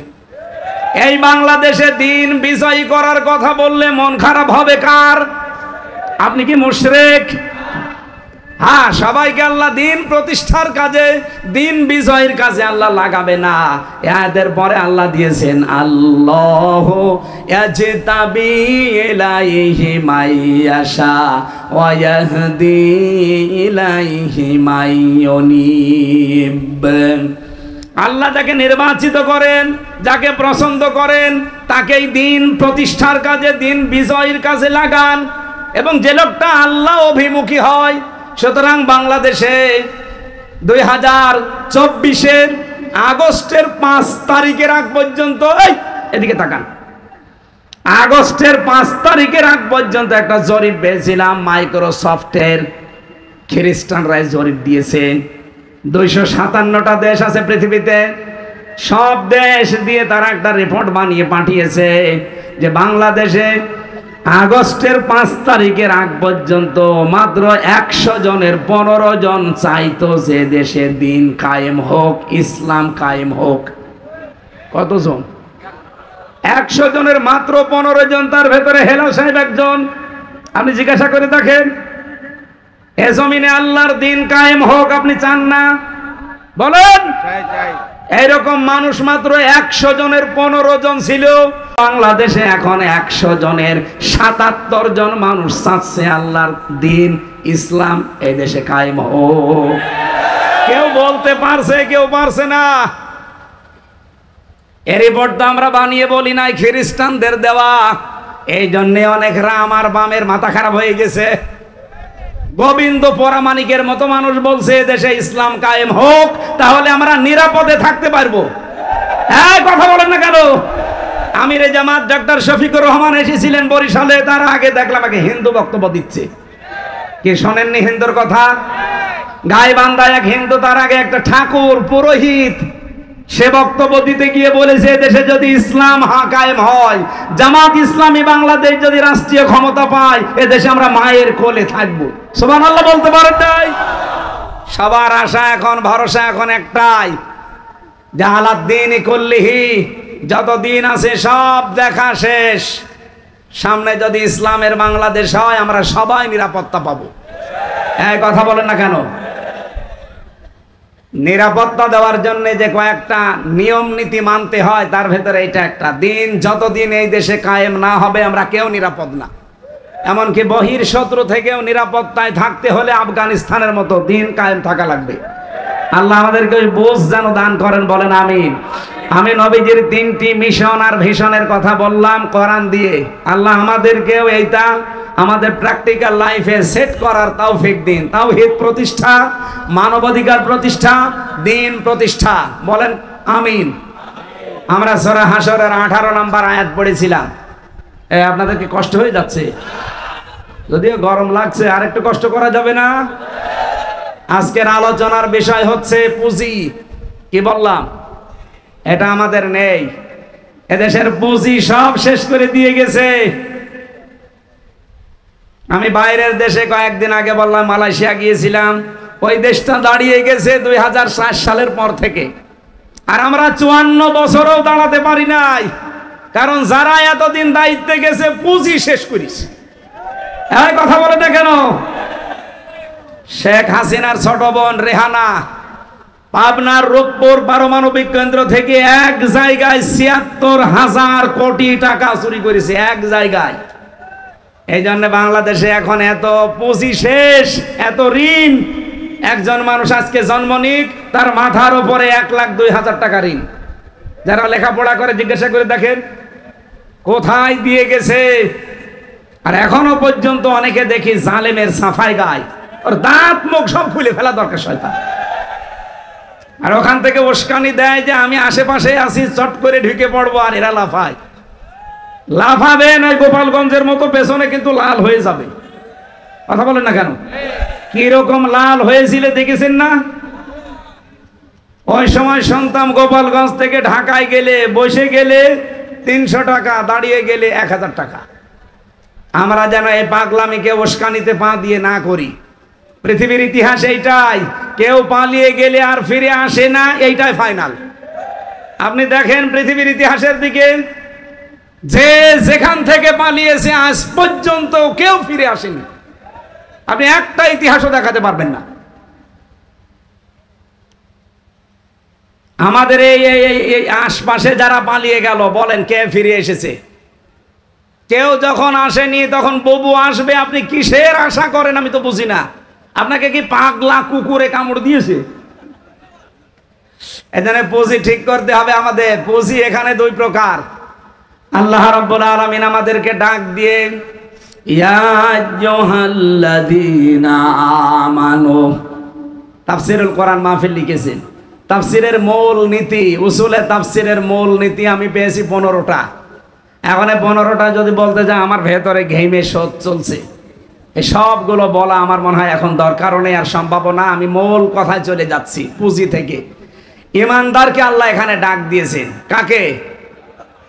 এই বাংলাদেশে দিন বিজয় করার কথা বললে মন খারাপ হবে কার? আপনি কি মুশরিক? হ্যাঁ, সবাইকে আল্লাহ দিন প্রতিষ্ঠার কাজে, দিন বিজয়ের কাজে আল্লাহ লাগাবে না। এদের পরে আল্লাহ দিয়েছেন, আল্লাহু ইয়াজতাবি ইলাইহি মাইয়াশা ওয়া ইয়াহদি ইলাইহি মাইয়ুনিব। আল্লাহ যাকে নির্বাচিত করেন, যাকে পছন্দ করেন, তাকেই দিন প্রতিষ্ঠার কাজে, দিন বিজয়ের কাজে লাগান, এবং যে লোকটা আল্লাহ অভিমুখী হয়। সুতরাং বাংলাদেশে 2024-এর আগস্টের 5 তারিখের আগ পর্যন্ত, এদিকে তাকান, আগস্টের 5 তারিখের আগ পর্যন্ত একটা জরিপ পেয়েছিলাম মাইক্রোসফটের, খ্রিস্টানরাই জরিপ দিয়েছে। 257টা দেশ আছে পৃথিবীতে, সব দেশ দিয়ে তারা একটা রিপোর্ট বানিয়ে পাঠিয়েছে যে বাংলাদেশে আগস্টের 5 তারিখের আগ পর্যন্ত মাত্র 100 জনের 15 জন চাইতো যে দেশে দিন কায়েম হোক, ইসলাম কায়েম হোক। কতজন? 100 জনের মাত্র 15 জন, তার ভেতরে হেলাল সাহেব একজন। আপনি জিজ্ঞাসা করে দেখেন, এ জমিনে আল্লাহর দিন কায়েম হোক আপনি চান না? বলেন। এইরকম মানুষ মাত্র 100 জনের 15 জন ছিল। বাংলাদেশে এখন 100 জনের 77 জন মানুষ চাচ্ছে আল্লাহর দিন ইসলাম এই দেশে কায়েম হোক। কেউ বলতে পারছে, কেউ পারছে না। এই রিপোর্ট তো আমরা বানিয়ে বলি নাই, খ্রিস্টানদের দেওয়া। এই জন্যে অনেকরা আমার বামের মাথা খারাপ হয়ে গেছে। গোবিন্দ পরামানিকের মতো মানুষ বলছে দেশে ইসলাম কায়েম হোক, তাহলে আমরা নিরাপদে থাকতে পারবো। হ্যাঁ, কথা বলেন না কেন? আমিরে জামাত ডক্টর শফিকুর রহমান এসেছিলেন বরিশালে, তার আগে দেখলাম আগে হিন্দু বক্তব্য দিচ্ছে। কি শোনেননি হিন্দুর কথা? গাইবান্ধায় এক হিন্দু, তার আগে একটা ঠাকুর পুরোহিত, সে বক্তব্য দিতে গিয়ে বলেছে দেশে যদি ইসলাম কায়েম হয়, জামাত ইসলামী বাংলাদেশ যদি রাষ্ট্রীয় ক্ষমতা পায়, এ দেশে আমরা মায়ের কোলে থাকবো। সুবহানাল্লাহ বলতে পারেন নাই? সবার আশা এখন, ভরসা এখন একটাই, জালাদ্দিন কুল্লিহি, যত দিন আছে সব দেখা শেষ। সামনে যদি ইসলামের বাংলাদেশ হয়, আমরা সবাই নিরাপত্তা পাবো। এই কথা বলেন না কেন? নিরাপত্তা দেওয়ার জন্য যে কয়েকটা নিয়ম নীতি মানতে হয়, তার ভেতরে এটা একটা। দিন যতদিন এই দেশে কায়েম না হবে, আমরা কেউ নিরাপদ না। এমনকি বহির শত্রু থেকেও নিরাপত্তায় থাকতে হলে আফগানিস্তানের মতো দিন কায়েম থাকা লাগবে। আল্লাহ আমাদেরকে ওই বোঝ যেন দান করেন, বলেন আমিন। আমি নবীজির 3টি মিশন আর ভিশনের কথা বললাম কোরআন দিয়ে। আল্লাহ আমাদেরকেও এইটা আমাদের প্র্যাকটিক্যাল লাইফে সেট করার তৌফিক দিন। তাওহীদ প্রতিষ্ঠা, মানবাধিকার প্রতিষ্ঠা, দিন প্রতিষ্ঠা, বলেন আমিন। আমরা সূরা হাশরের 18 নম্বর আয়াত পড়েছিলাম। আপনাদেরকে কষ্ট হয়ে যাচ্ছে? যদিও গরম লাগছে, আর একটু কষ্ট করা যাবে না? আজকের আলোচনার বিষয় হচ্ছে পুঁজি। কি বললাম? এটা আমাদের নেই। এদেশের পুঁজি সব শেষ করে দিয়ে গেছে। আমি বাইরের দেশে কয়েকদিন আগে বললাম মালয়েশিয়া গিয়েছিলাম, ওই দেশটা দাঁড়িয়ে গেছে 2004 সালের পর থেকে। আর আমরা 54 বছরও দাঁড়াতে পারি নাই, কারণ যারা এতদিন দায়িত্বে গেছে পুঁজি শেষ করেছে। এই কথা বলে না কেন? শেখ হাসিনার ছোট বোন রেহানা পাবনার রূপপুর পারমাণবিক কেন্দ্র থেকে এক জায়গায় ৭৬,০০০ কোটি টাকা চুরি করেছে, এক জায়গায়। এই জন্য বাংলাদেশে এখন এত পুঁজি শেষ, এত ঋণ। একজন মানুষ আজকে জন্ম নিক, তার মাথার উপরে ১,০২,০০০ টাকা ঋণ। যারা লেখাপড়া করে জিজ্ঞাসা করে দেখেন কোথায় দিয়ে গেছে। আর এখনো পর্যন্ত অনেকে দেখি জালেমের সাফাই গায়, ওর দাঁত মুখ সব খুলে ফেলা দরকার শয়তান। আর ওখান থেকে উস্কানি দেয় যে আমি আশেপাশে আছি, চট করে ঢুকে পড়বো, আর এরা লাফায়। লাফাবেন ওই গোপালগঞ্জের মতো, পেছনে কিন্তু লাল হয়ে যাবে। কথা বলেন না কেন? কিরকম লাল হয়েছিল দেখেছেন না? ওই সময় শুনতাম গোপালগঞ্জ থেকে ঢাকায় গেলে, বসে গেলে 300 টাকা, দাঁড়িয়ে গেলে 1000 টাকা। আমরা যেন এই পাগলামিকে উস্কানিতে পা দিয়ে না করি। পৃথিবীর ইতিহাস এইটাই, কেউ পালিয়ে গেলে আর ফিরে আসে না, এইটাই ফাইনাল। আপনি দেখেন পৃথিবীর ইতিহাসের দিকে, যে যেখান থেকে পালিয়েছে আজ পর্যন্ত কেউ ফিরে আসেনি। আপনি একটা ইতিহাসও দেখাতে পারবেন না। আমাদের এই আশপাশে যারা পালিয়ে গেল, বলেন কে ফিরে এসেছে? কেউ যখন আসেনি, তখন ববু আসবে। আপনি কিসের আশা করেন আমি তো বুঝি না। আপনাকে কি পাগলা কুকুরে কামড় দিয়েছে? এজন্য পুঁজি ঠিক করতে হবে আমাদের। পুঁজি এখানে 2 প্রকার। আল্লাহ রাব্বুল আলামিন আমাদেরকে ডাক দিয়ে ইয়া আইয়ুহাল্লাযীনা আমানু, তাফসীরুল কোরআন মাহফিল লিখেছেন। তাফসীরের মূল নীতি, উসুলে তাফসীরের মূল নীতি আমি পেয়েছি 15টা। এখন 15টা যদি বলতে যায় আমার ভেতরে ঘেমে শোধ চলছে, এই সবগুলো বলা আমার মনে হয় এখন দরকারও নেই আর সম্ভাবনা। আমি মূল কথায় চলে যাচ্ছি, পুঁজি থেকে। ইমানদারকে আল্লাহ এখানে ডাক দিয়েছেন, কাকে?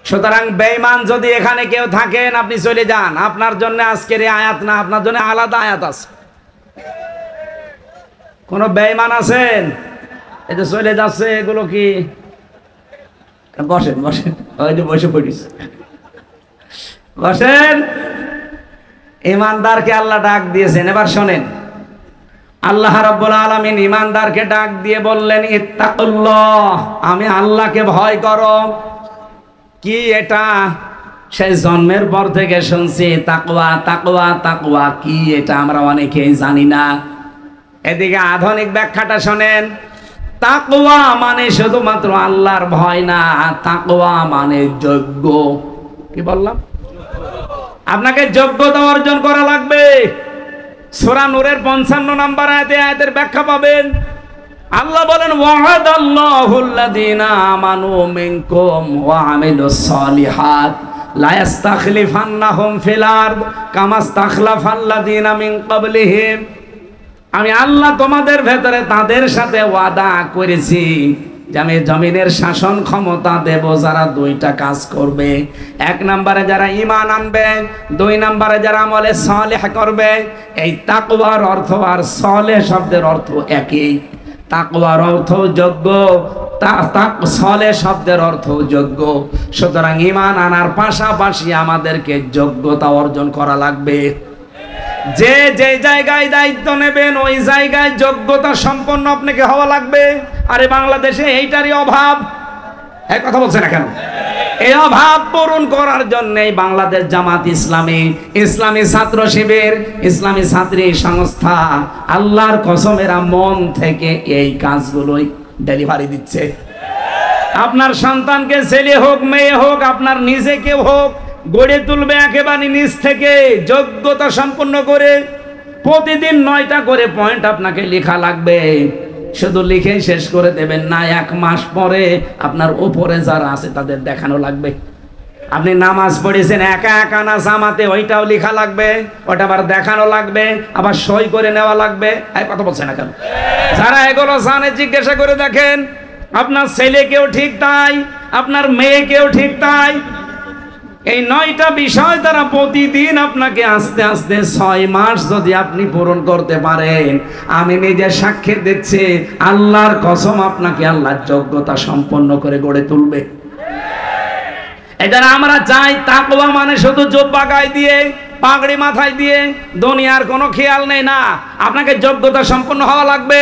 সুতরাং বেঈমান যদি এখানে কেউ থাকেন আপনি চলে যান, আপনার জন্য আজকের এই আয়াত না, আপনার জন্য আলাদা আয়াত আছে। কোন বেঈমান আছেন? এই যে চলে যাচ্ছে এগুলো কি? বসেন বসেন, ওই যে বসে পড়িস, বসেন। ইমানদারকে আল্লাহ ডাক দিয়েছেন। এবার শোনেন, আল্লাহ রাব্বুল আলামিন ইমানদারকে ডাক দিয়ে বললেন ইত্তাকুল্লাহ, আমি আল্লাহকে ভয় করো। কি এটা? সেই জন্মের পর থেকে শুনছি তাকওয়া তাকওয়া তাকওয়া, কি এটা আমরা অনেকেই জানি না। এদিকে আধুনিক ব্যাখ্যাটা শোনেন, তাকওয়া মানে শুধুমাত্র আল্লাহর ভয় না, তাকওয়া মানে যোগ্য। কি বললাম? আপনাকে যোগ্যতা অর্জন করা লাগবে। সূরা নূরের 55 নম্বর আয়াতে আয়াতের ব্যাখ্যা পাবেন। আল্লাহ বলেন ওয়া'দাল্লাহুল্লাযীনা আমানু মিনকুম ওয়া আমিলুস সালিহাত লা ইস্তাখলিফান্নাহুম ফিল আরদ কামা ইস্তাখলাফাল্লাযীনা মিন ক্বাবলিহিম। আমি আল্লাহ তোমাদের ভেতরে তাদের সাথে ওয়াদা করেছি যে আমি জমিনের শাসন ক্ষমতা দেব যারা দুইটা কাজ করবে। এক নম্বরে যারা ঈমান আনবে, দুই নম্বরে যারা আমলে সালেহ করবে। এই তাকওয়ার অর্থ আর সালেহ শব্দের অর্থ একই। তাকওয়ার অর্থ যোগ্য, সালেহ শব্দের অর্থ যোগ্য। সুতরাং ঈমান আনার পাশাপাশি আমাদেরকে যোগ্যতা অর্জন করা লাগবে। যে যে জায়গায় দায়িত্ব নেবেন ওই জায়গায় যোগ্যতা সম্পন্ন আপনাকে হওয়া লাগবে। আরে বাংলাদেশে এইটারই অভাব। এই কথা বলছে না কেন? এই অভাব পূরণ করার জন্যই বাংলাদেশ জামাত ইসলামী, ইসলামী ছাত্র শিবির, ইসলামী ছাত্রী সংস্থা আল্লাহর কসম এরা মন থেকে এই কাজগুলোই ডেলিভারি দিচ্ছে। আপনার সন্তানকে ছেলে হোক মেয়ে হোক, আপনার নিজেকে হোক, গড়ে তুলবে একেবারে নিজ থেকে যোগ্যতা সম্পন্ন করে। প্রতিদিন 9টা করে পয়েন্ট আপনাকে লেখা লাগবে। শুধু লিখে শেষ করে দেবেন না, 1 মাস পরে আপনার উপরে যারা আছে তাদের দেখানো লাগবে। আপনি নামাজ পড়েছেন একা একা না জামাতে, ওইটাও লেখা লাগবে, ওটা আবার দেখানো লাগবে, আবার সই করে নেওয়া লাগবে। এই কথা বলছে না কেন? যারা এগুলো জানে জিজ্ঞাসা করে দেখেন। আপনার ছেলেকেও ঠিক তাই, আপনার মেয়েকেও ঠিক তাই। এই 9টা বিষয় দ্বারা প্রতিদিন আপনাকে আস্তে আস্তে 6 মাস যদি আপনি পূরণ করতে পারেন, আমি নিজে সাক্ষী দিচ্ছি আল্লাহর কসম আপনাকে আল্লাহ যোগ্যতা সম্পন্ন করে গড়ে তুলবে। এটা আমরা চাই। তাকওয়া মানে শুধু জুব্বা গায়ে দিয়ে, পাগড়ি মাথায় দিয়ে দুনিয়ার কোনো খেয়াল নেই না, আপনাকে যোগ্যতা সম্পন্ন হওয়া লাগবে।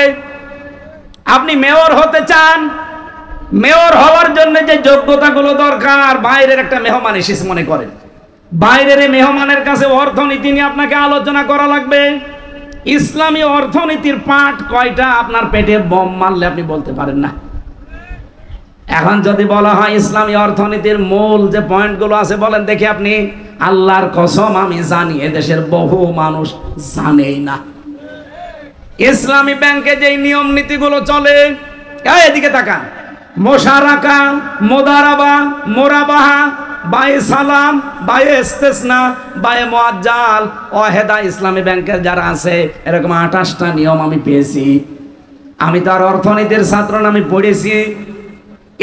আপনি মেয়র হতে চান, মেয়র হওয়ার জন্য যে যোগ্যতাগুলো দরকার, বাইরের একটা মেহমান এসেছে মনে করেন, বাইরের মেহমানের কাছে অর্থনীতি নিয়ে আপনাকে আলোচনা করা লাগবে। ইসলামী অর্থনীতির পাঠ কয়টা আপনার পেটে বোম মারলে আপনি বলতে পারেন না। এখন যদি বলা হয় ইসলামী অর্থনীতির মূল যে পয়েন্টগুলো আছে বলেন দেখি আপনি, আল্লাহর কসম আমি জানি এদেশের বহু মানুষ জানেই না। ইসলামী ব্যাংকে যে নিয়ম নীতিগুলো চলে, এদিকে তাকান, মোশারাকা, মোদারাবা, মোরাবাহা, বায়ে সালাম, বায়ে ইস্তেসনা, বায়ে মুআজ্জাল, ওয়াহেদা, ইসলামী ব্যাংকের যারা আছে এরকম 28টা নিয়ম আমি পেয়েছি। আমি তার অর্থনীতির ছাত্র না, আমি পড়েছি।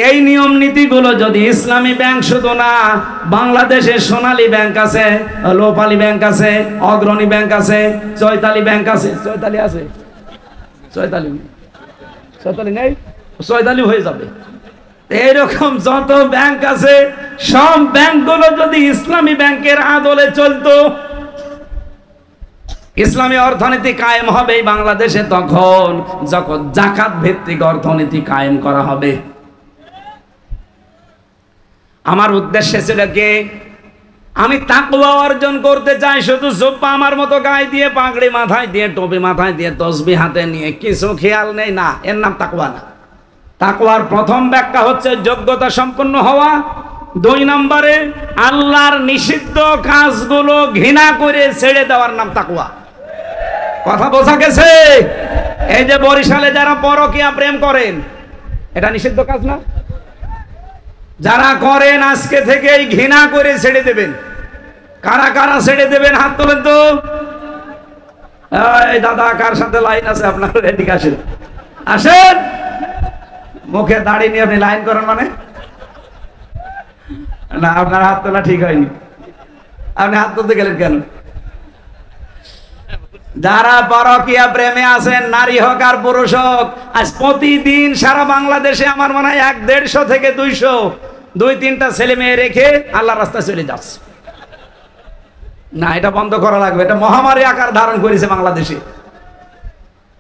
এই নিয়ম নীতিগুলো যদি ইসলামী ব্যাংক শুধু না, বাংলাদেশে সোনালী ব্যাংক আছে, লোপালী ব্যাংক আছে, অগ্রণী ব্যাংক আছে, চৈতালি ব্যাংক আছে। চৈতালি আছে? চৈতালি নেই, চৈতালি হয়ে যাবে। এইরকম যত ব্যাংক আছে সব ব্যাংকগুলো যদি ইসলামী ব্যাংকের আদলে চলতো, ইসলামী অর্থনীতি কায়েম হবে বাংলাদেশে তখন যখন যাকাত ভিত্তিক অর্থনীতি কায়েম করা হবে। আমার উদ্দেশ্য ছিল কি, আমি তাকওয়া অর্জন করতে চাই। শুধু জুব্বা আমার মতো গায়ে দিয়ে, পাগড়ি মাথায় দিয়ে, টুপি মাথায় দিয়ে, তসবিহ হাতে নিয়ে কিছু খেয়াল নেই না, এর নাম তাকওয়া না। তাকওয়ার প্রথম ব্যাখ্যা হচ্ছে যোগ্যতা সম্পন্ন হওয়া। 2 নম্বরে আল্লাহর নিষিদ্ধ কাজগুলো ঘৃণা করে ছেড়ে দেওয়ার নাম তাকওয়া। কথা বোঝা গেছে? এই যে বরিশালে যারা পরকীয়া প্রেম করেন, এটা নিষিদ্ধ কাজ না? যারা করেন আজকে থেকেই ঘৃণা করে ছেড়ে দেবেন। কারা কারা ছেড়ে দেবেন হাত তোলেন তো। এই দাদা কার সাথে লাইন আছে আপনার? এদিকে আসেন, আসেন। মুখে দাড়ি নিয়ে আপনি লাইন করেন মানে? না, আপনার হাত তোলা ঠিক হয়নি। আপনি হাত তুলতে গেলেন কেন? যারা পরকীয়া প্রেমে আছেন, নারী হোক আর পুরুষ হোক, আজ প্রতিদিন সারা বাংলাদেশে আমার মনে হয় 150 থেকে 200 2-3টা ছেলে মেয়ে রেখে আল্লাহ রাস্তায় চলে যাচ্ছে। না, এটা বন্ধ করা লাগবে। এটা মহামারী আকার ধারণ করেছে বাংলাদেশে।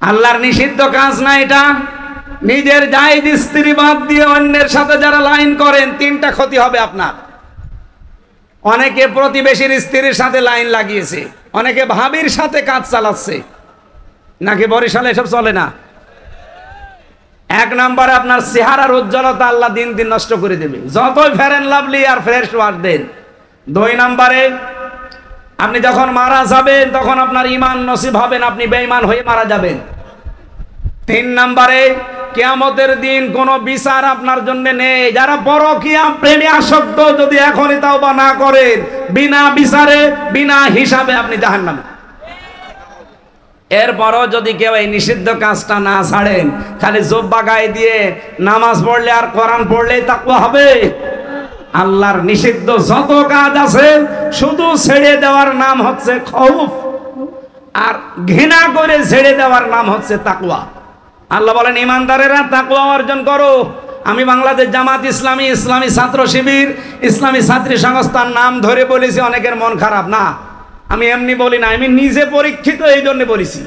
আল্লাহর নিষিদ্ধ কাজ না এটা। নিজের জায়েজ স্ত্রী বাদ দিয়ে অন্যের সাথে যারা লাইন করেন, 3টা ক্ষতি হবে আপনার। অনেকে প্রতিবেশীর স্ত্রীর সাথে লাইন লাগিয়েছে, অনেকে ভাবির সাথে কাজ চালাচ্ছে। নাকি বরিশালে এসব চলে না? 1 নম্বরে আপনার চেহারার উজ্জ্বলতা আল্লাহ দিন দিন নষ্ট করে দেবে, যতই ফেয়ার এন্ড লাভলি আর ফ্রেশ ওয়াশ দেন। 2 নম্বরে আপনি যখন মারা যাবেন তখন আপনার ঈমান নসিব হবে না, আপনি বেঈমান হয়ে মারা যাবেন। 3 নম্বরে কিয়ামতের দিন কোনো বিচার আপনার জন্য নেই। যারা পরকীয়া প্রেমে আসক্ত, যদি এখনই তাওবা না করেন, বিনা বিচারে বিনা হিসাবে আপনি জাহান্নামে। এরপরও যদি কেউ এই নিষিদ্ধ কাজটা না ছাড়েন, খালি জুব্বা গায়ে দিয়ে নামাজ পড়লে আর কোরআন পড়লেই তাকওয়া হবে? আল্লাহর নিষিদ্ধ যত কাজ আছে শুধু ছেড়ে দেওয়ার নাম হচ্ছে খৌফ, আর ঘৃণা করে ছেড়ে দেওয়ার নাম হচ্ছে তাকওয়া। আল্লাহ বলেন, ইমানদারেরা তাকওয়া অর্জন করো। আমি বাংলাদেশ জামাত ইসলামী, ইসলামী ছাত্র শিবির, ইসলামী ছাত্রী সংস্থার নাম ধরে বলেছি, অনেকের মন খারাপ না। আমি এমনি বলি না, আমি নিজে পরীক্ষিত, এই জন্য বলেছি।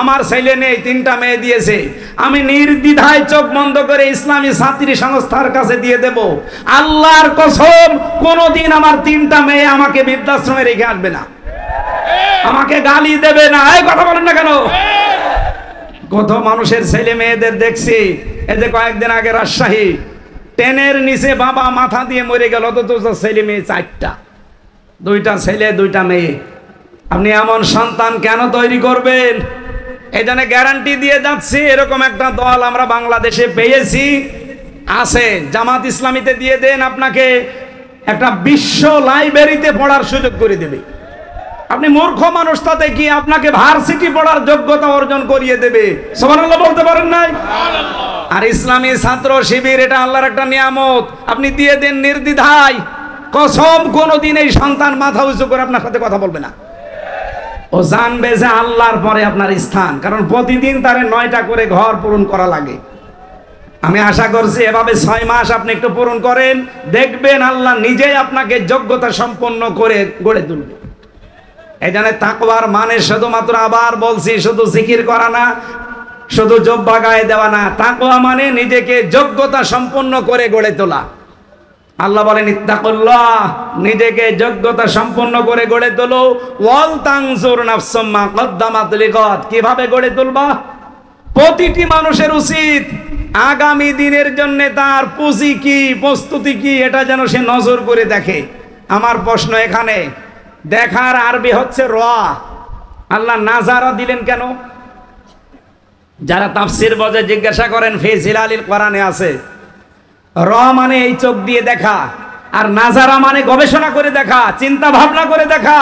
আমার ছেলে নেই, 3টা মেয়ে দিয়েছে। আমি নির্দ্বিধায় চোখ বন্ধ করে ইসলামী ছাত্রী সংস্থার কাছে দিয়ে দেব। আল্লাহর কসম, কোনোদিন আমার 3টা মেয়ে আমাকে বৃদ্ধাশ্রমে রেখে আসবে না, আমাকে গালি দেবে না। এই কথা বলেন না কেন? কত মানুষের ছেলে মেয়েদের দেখছি। এই যে কয়েকদিন আগে রাজশাহী, ট্রেনের নিচে বাবা মাথা দিয়ে মরে গেল, অথচ ছেলে মেয়ে 4টা, 2টা ছেলে 2টা মেয়ে। আপনি এমন সন্তান কেন তৈরি করবেন? এই জন্য গ্যারান্টি দিয়ে যাচ্ছি, এরকম একটা দল আমরা বাংলাদেশে পেয়েছি, আছে। জামাত ইসলামীতে দিয়ে দেন, আপনাকে একটা বিশ্ব লাইব্রেরিতে পড়ার সুযোগ করে দেবে। আপনি মূর্খ মানুষ, তাতে কি আপনাকে ভার্সিটি পড়ার যোগ্যতা অর্জন করিয়ে দেবে। সুবহানাল্লাহ বলতে পারেন নাই? আর ইসলামী ছাত্র শিবির, এটা আল্লাহর একটা নিয়ামত। আপনি দিয়ে দেন নির্দ্বিধায়, কসম কোনোদিন এই সন্তান মাথা উঁচু করে আপনার সাথে কথা বলবে না। ও জানবে যে আল্লাহর পরে আপনার স্থান, কারণ প্রতিদিন তারে 9টা করে ঘর পূরণ করা লাগে। আমি আশা করছি এভাবে 6 মাস আপনি একটু পূরণ করেন, দেখবেন আল্লাহ নিজেই আপনাকে যোগ্যতা সম্পন্ন করে গড়ে তুলবে। এই জন্য তাকওয়ার মানে শুধুমাত্র, আবার বলছি, শুধু জিকির করা না, শুধু জব্বা গায়ে দেওয়া না। তাকওয়া মানে নিজেকে যোগ্যতা সম্পন্ন করে গড়ে তোলা। আল্লাহ বলেন, ইত্তাকুল্লাহ, নিজেকে যোগ্যতা সম্পন্ন করে গড়ে তোলো। ওয়াল তানজুর নাফসুম মা কদ্দামাত লিগাদ। কিভাবে গড়ে তুলবা? প্রতিটি মানুষের উচিত আগামী দিনের জন্য তার পুঁজি কি, প্রস্তুতি কি, এটা যেন সে নজর করে দেখে। আমার প্রশ্ন এখানে, দেখার আরবি হচ্ছে র। আল্লাহ নাজারা দিলেন কেন? যারা তাফসীর বোঝে জিজ্ঞাসা করেন, ফি জিলালিল কোরআনে আছে। র মানে এই চোখ দিয়ে দেখা, আর নাজারা মানে গবেষণা করে দেখা, চিন্তা ভাবনা করে দেখা।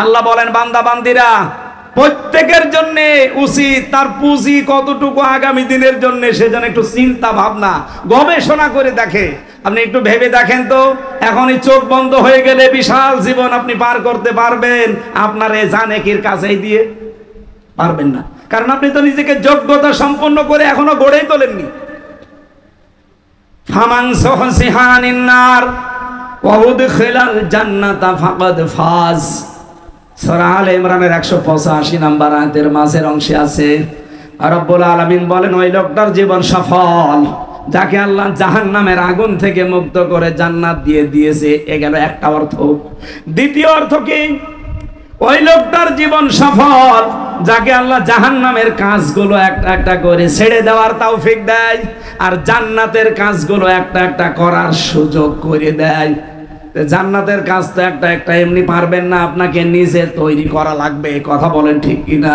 আল্লাহ বলেন, বান্দা বান্দিরা, প্রত্যেকের জন্য উচিত তার পুঁজি কতটুকু আগামী দিনের জন্য, সেজন্য একটু চিন্তা ভাবনা গবেষণা করে দেখে। আপনি একটু ভেবে দেখেন তো, এখনই চোখ বন্ধ হয়ে গেলে বিশাল জীবন আপনি পার করতে পারবেন আপনার এই জানেকির কাছেই দিয়ে? পারবেন না, কারণ আপনি তো নিজেকে যোগ্যতা সম্পন্ন করে এখনো গড়েই তোলেননি। ফামান সুহসিহা আনিন নার ওয়া উদখিলাল জান্নাতা ফাকাদ ফাজ। সূরা আলে ইমরানের 185 নম্বর আয়াতের মাঝের অংশে আছে, রব্বুল আলামিন বলেন, ওই লোকটার জীবন সফল যাকে আল্লাহ জাহান্নামের আগুন থেকে মুক্ত করে জান্নাত দিয়ে দিয়েছে। এ গেল একটা অর্থ। দ্বিতীয় অর্থ কি? ওই লোকটার জীবন সফল যাকে আল্লাহ জাহান্নামের কাজগুলো একটা একটা করে ছেড়ে দেওয়ার তৌফিক দেয়, আর জান্নাতের কাজগুলো একটা একটা করার সুযোগ করে দেয়। জান্নাতের কাজ তো একটা একটা এমনি পারবেন না, আপনাকে নিজে তৈরি করা লাগবে। কথা বলেন ঠিক কিনা?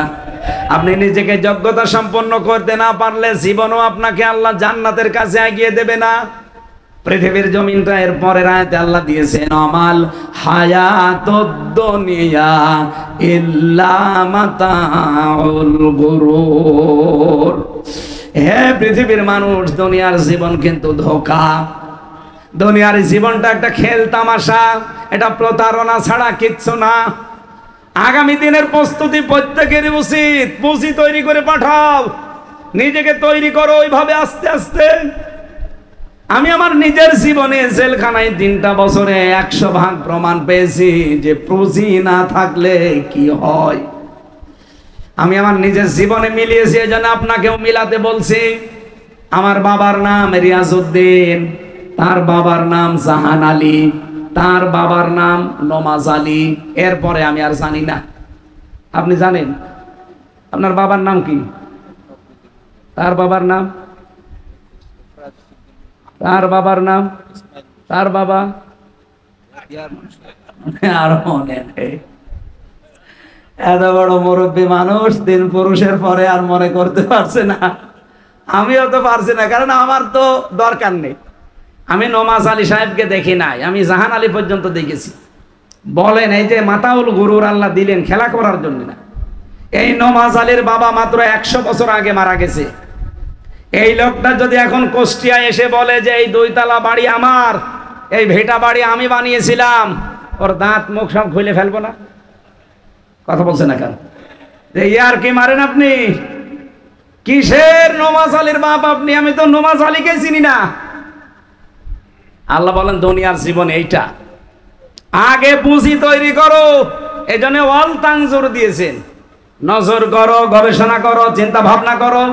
আপনি নিজেকে যোগ্যতা সম্পন্ন করতে না পারলে জীবনও আপনাকে আল্লাহ জান্নাতের কাছে এগিয়ে দেবে না। পৃথিবীর জমিনটা এর পরের আয়াতে আল্লাহ দিয়েছেন আমাল হায়াতুদ দুনিয়া ইল্লা মাতাউল গুরুর। হে পৃথিবীর মানুষ, দুনিয়ার জীবন কিন্তু ধোঁকা। দুনিয়ার জীবনটা একটা খেল তামাশা, এটা প্রতারণা ছাড়া কিচ্ছু না। আগামী দিনের প্রস্তুতি প্রত্যেকেরই উচিত। পুঁজি তৈরি করে পাঠাও, নিজেকে তৈরি করো ওইভাবে আস্তে আস্তে। আমি আমার নিজের জীবনে জেলখানায় 3টা বছরে 100% প্রমাণ পেয়েছি যে পুঁজি না থাকলে কি হয়। আমি আমার নিজের জীবনে মিলিয়েছি, এজন্য আপনাকেও মিলাতে বলছি। আমার বাবার নাম রিয়াজউদ্দিন, তার বাবার নাম জাহান আলী, তার বাবার নাম নমাজ আলী। এরপরে আমি আর জানি না। আপনি জানেন আপনার বাবার নাম কি? তার বাবার নাম, তার বাবার নাম, তার বাবা আর মনে নেই। এত বড় মুরব্বী মানুষ 3 পুরুষের পরে আর মনে করতে পারছে না। আমিও তো পারছি না, কারণ আমার তো দরকার নেই। আমি নমাজ আলী সাহেবকে দেখি নাই, আমি জাহান আলী পর্যন্ত দেখেছি। বলেন, এই যে মাতাউল গুরুর আল্লাহ দিলেন খেলা করার জন্য না। এই নমাজ আলীর বাবা মাত্র 100 বছর আগে মারা গেছে। এই লোকটা যদি এখন কুষ্টিয়ায় এসে বলে যে এই 2 তলা বাড়ি আমার, এই ভেটা বাড়ি আমি বানিয়েছিলাম, ওর দাঁত মুখ সব খুলে ফেলবো না? কথা বলছে না কেন? যে ইয়ার কি মারেন আপনি? কিসের নমাজ আলীর বাপ আপনি? আমি তো নমাজ আলীকে চিনি না। আল্লাহ বলেন দুনিয়ার জীবন এইটা, আগে পুঁজি তৈরি করো। এই জন্য ওয়াল তানজুর দিয়েছেন, নজর করো, গবেষণা করো, চিন্তা ভাবনা করো।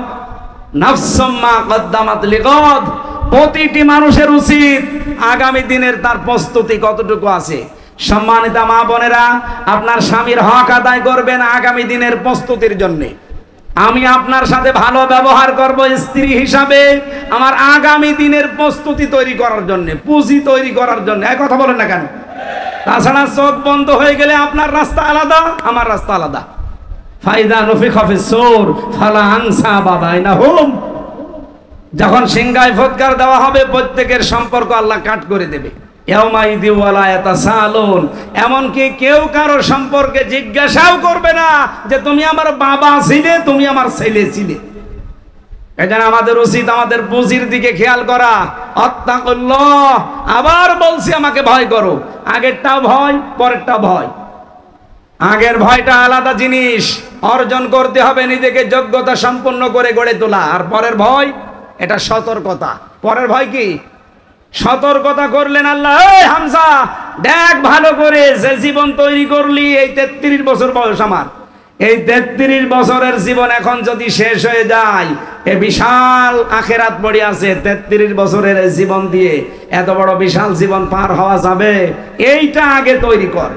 নাফসুম্মা কদ্দামাত লিগাদ, প্রতিটি মানুষের উচিত আগামী দিনের তার প্রস্তুতি কতটুকু আছে। সম্মানিত মা বোনেরা, আপনার স্বামীর হক আদায় করবেন আগামী দিনের প্রস্তুতির জন্য। আমি আপনার সাথে ভালো ব্যবহার করব স্ত্রী হিসাবে আমার আগামী দিনের প্রস্তুতি তৈরি করার জন্য, পুঁজি তৈরি করার জন্য। এই কথা বলেন না কেন? তাছাড়া চোখ বন্ধ হয়ে গেলে আপনার রাস্তা আলাদা, আমার রাস্তা আলাদা। ফাইদা নফিখা ফিস-সূর ফালা আনসাবা বাইনাহুম, যখন সিংহায় ফৎকার দেওয়া হবে প্রত্যেকের সম্পর্ক আল্লাহ কাট করে দেবে। ইয়াউমাইযি ওয়ালা ইয়াতাসালুন, এমনকি কেউ কারো সম্পর্কে জিজ্ঞাসাও করবে না যে তুমি আমার বাবা ছিলে, তুমি আমার ছেলে ছিলে। এজন্য আমাদের উচিত আমাদের পুঁজির দিকে খেয়াল করা। আত্তাকুল্লাহ, আবার বলছি আমাকে ভয় করো। আগেরটাও ভয়, পরেরটাও ভয়। আগের ভয়টা আলাদা জিনিস, অর্জন করতে হবে, নিজেকে যোগ্যতা সম্পন্ন করে গড়ে তোলা। আর পরের ভয়, এটা সতর্কতা। পরের ভয় কি? সতর্কতা করলেন আল্লাহ, এই হামজা দেখ ভালো করে, যে জীবন তৈরি করলি, এই 33 বছর বয়স আমার, এই 33 বছরের জীবন এখন যদি শেষ হয়ে যায়, এ বিশাল আখেরাত পড়ে আছে। 33 বছরের জীবন দিয়ে এত বড় বিশাল জীবন পার হওয়া যাবে? এইটা আগে তৈরি কর।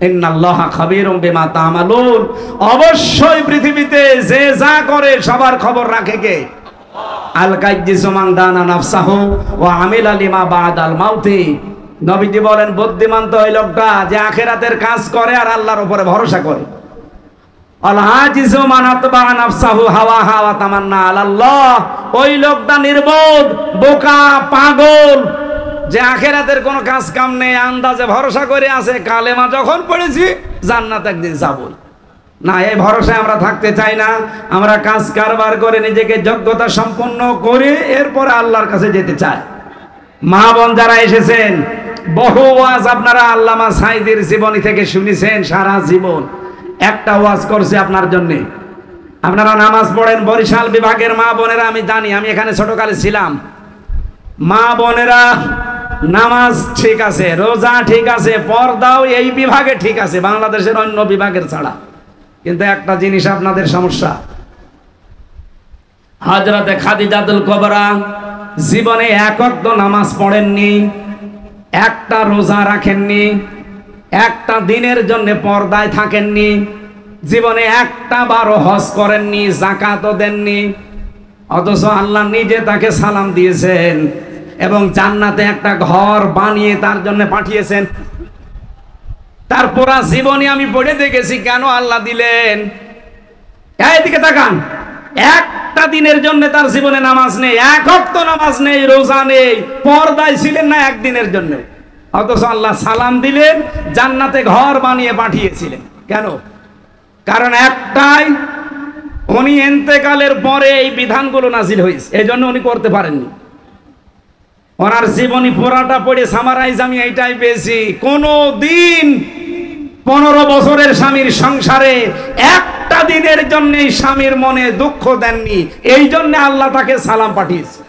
ইন্নাল্লাহা খাবীরুম বিমা তা'মালুন, অবশ্যই পৃথিবীতে যে যা করে সবার খবর রাখে কে? আল কাইয়্যিসু মান দানা নাফসাহু ওয়া আমিলা লিমা বাদাল মাউতি। নবীজি বলেন বুদ্ধিমান তো ওই লোকটা যে আখিরাতের কাজ করে আর আল্লাহর উপরে ভরসা করে। আল আজিজু মান আতবা নাফসাহু হাওয়াহা ওয়া তামান্না আলাল্লাহ, ওই লোকটা নির্বোধ, বোকা, পাগল, যে আখিরাতের কোনো কাজ কাম নেই, আন্দাজে ভরসা করে আছে কালেমা যখন পড়েছি জান্নাত একদিন যাবই। না, এই ভরসায় আমরা থাকতে চাই না। আমরা কাজ কারবার করে নিজেকে যোগ্যতা সম্পন্ন করে এরপরে আল্লাহর কাছে যেতে চাই। মা বোন যারা এসেছেন, বহু ওয়াজ আপনারা আল্লামা সাঈদীর জীবনী থেকে শুনেছেন সারা জীবন। একটা ওয়াজ করছে আপনার জন্যে। আপনারা নামাজ পড়েন বরিশাল বিভাগের মা বোনেরা, আমি জানি, আমি এখানে ছোটকালে ছিলাম। মা বোনেরা নামাজ ঠিক আছে, রোজা ঠিক আছে, পর্দাও এই বিভাগে ঠিক আছে, বাংলাদেশের অন্য বিভাগের ছাড়া। কিন্তু একটা জিনিস আপনাদের সমস্যা, হযরতে খাদিজাতুল কুবরা জীবনে এক ওয়াক্ত নামাজ পড়েননি, একটা রোজা রাখেননি, একটা দিনের জন্য পর্দায় থাকেননি, জীবনে একটা বারও হজ করেননি, যাকাতও দেননি। অথচ আল্লাহ নিজে তাকে সালাম দিয়েছেন এবং জান্নাতে একটা ঘর বানিয়ে তার জন্য পাঠিয়েছেন। তার পুরা জীবনী আমি পড়ে দেখেছি কেন আল্লাহ দিলেন। এদিকে তাকান, একটা দিনের জন্য তার জীবনে নামাজ নেই, এক ওয়াক্ত নামাজ নেই, রোজা নেই, পর্দায় ছিলেন না একদিনের জন্য, অথচ আল্লাহ সালাম দিলেন, জান্নাতে ঘর বানিয়ে পাঠিয়েছিলেন। কেন? কারণ একটাই, উনি ইন্তেকালের পরে এই বিধানগুলো নাজিল হয়েছে, এই জন্য উনি করতে পারেননি। ওনার জীবনী পুরাটা পড়ে সামারাইজ আমি এইটাই পেয়েছি, কোনো দিন 15 বছরের স্বামীর সংসারে একটা দিনের জন্য স্বামীর মনে দুঃখ দেননি, এই জন্য আল্লাহ তাকে সালাম পাঠিয়েছে।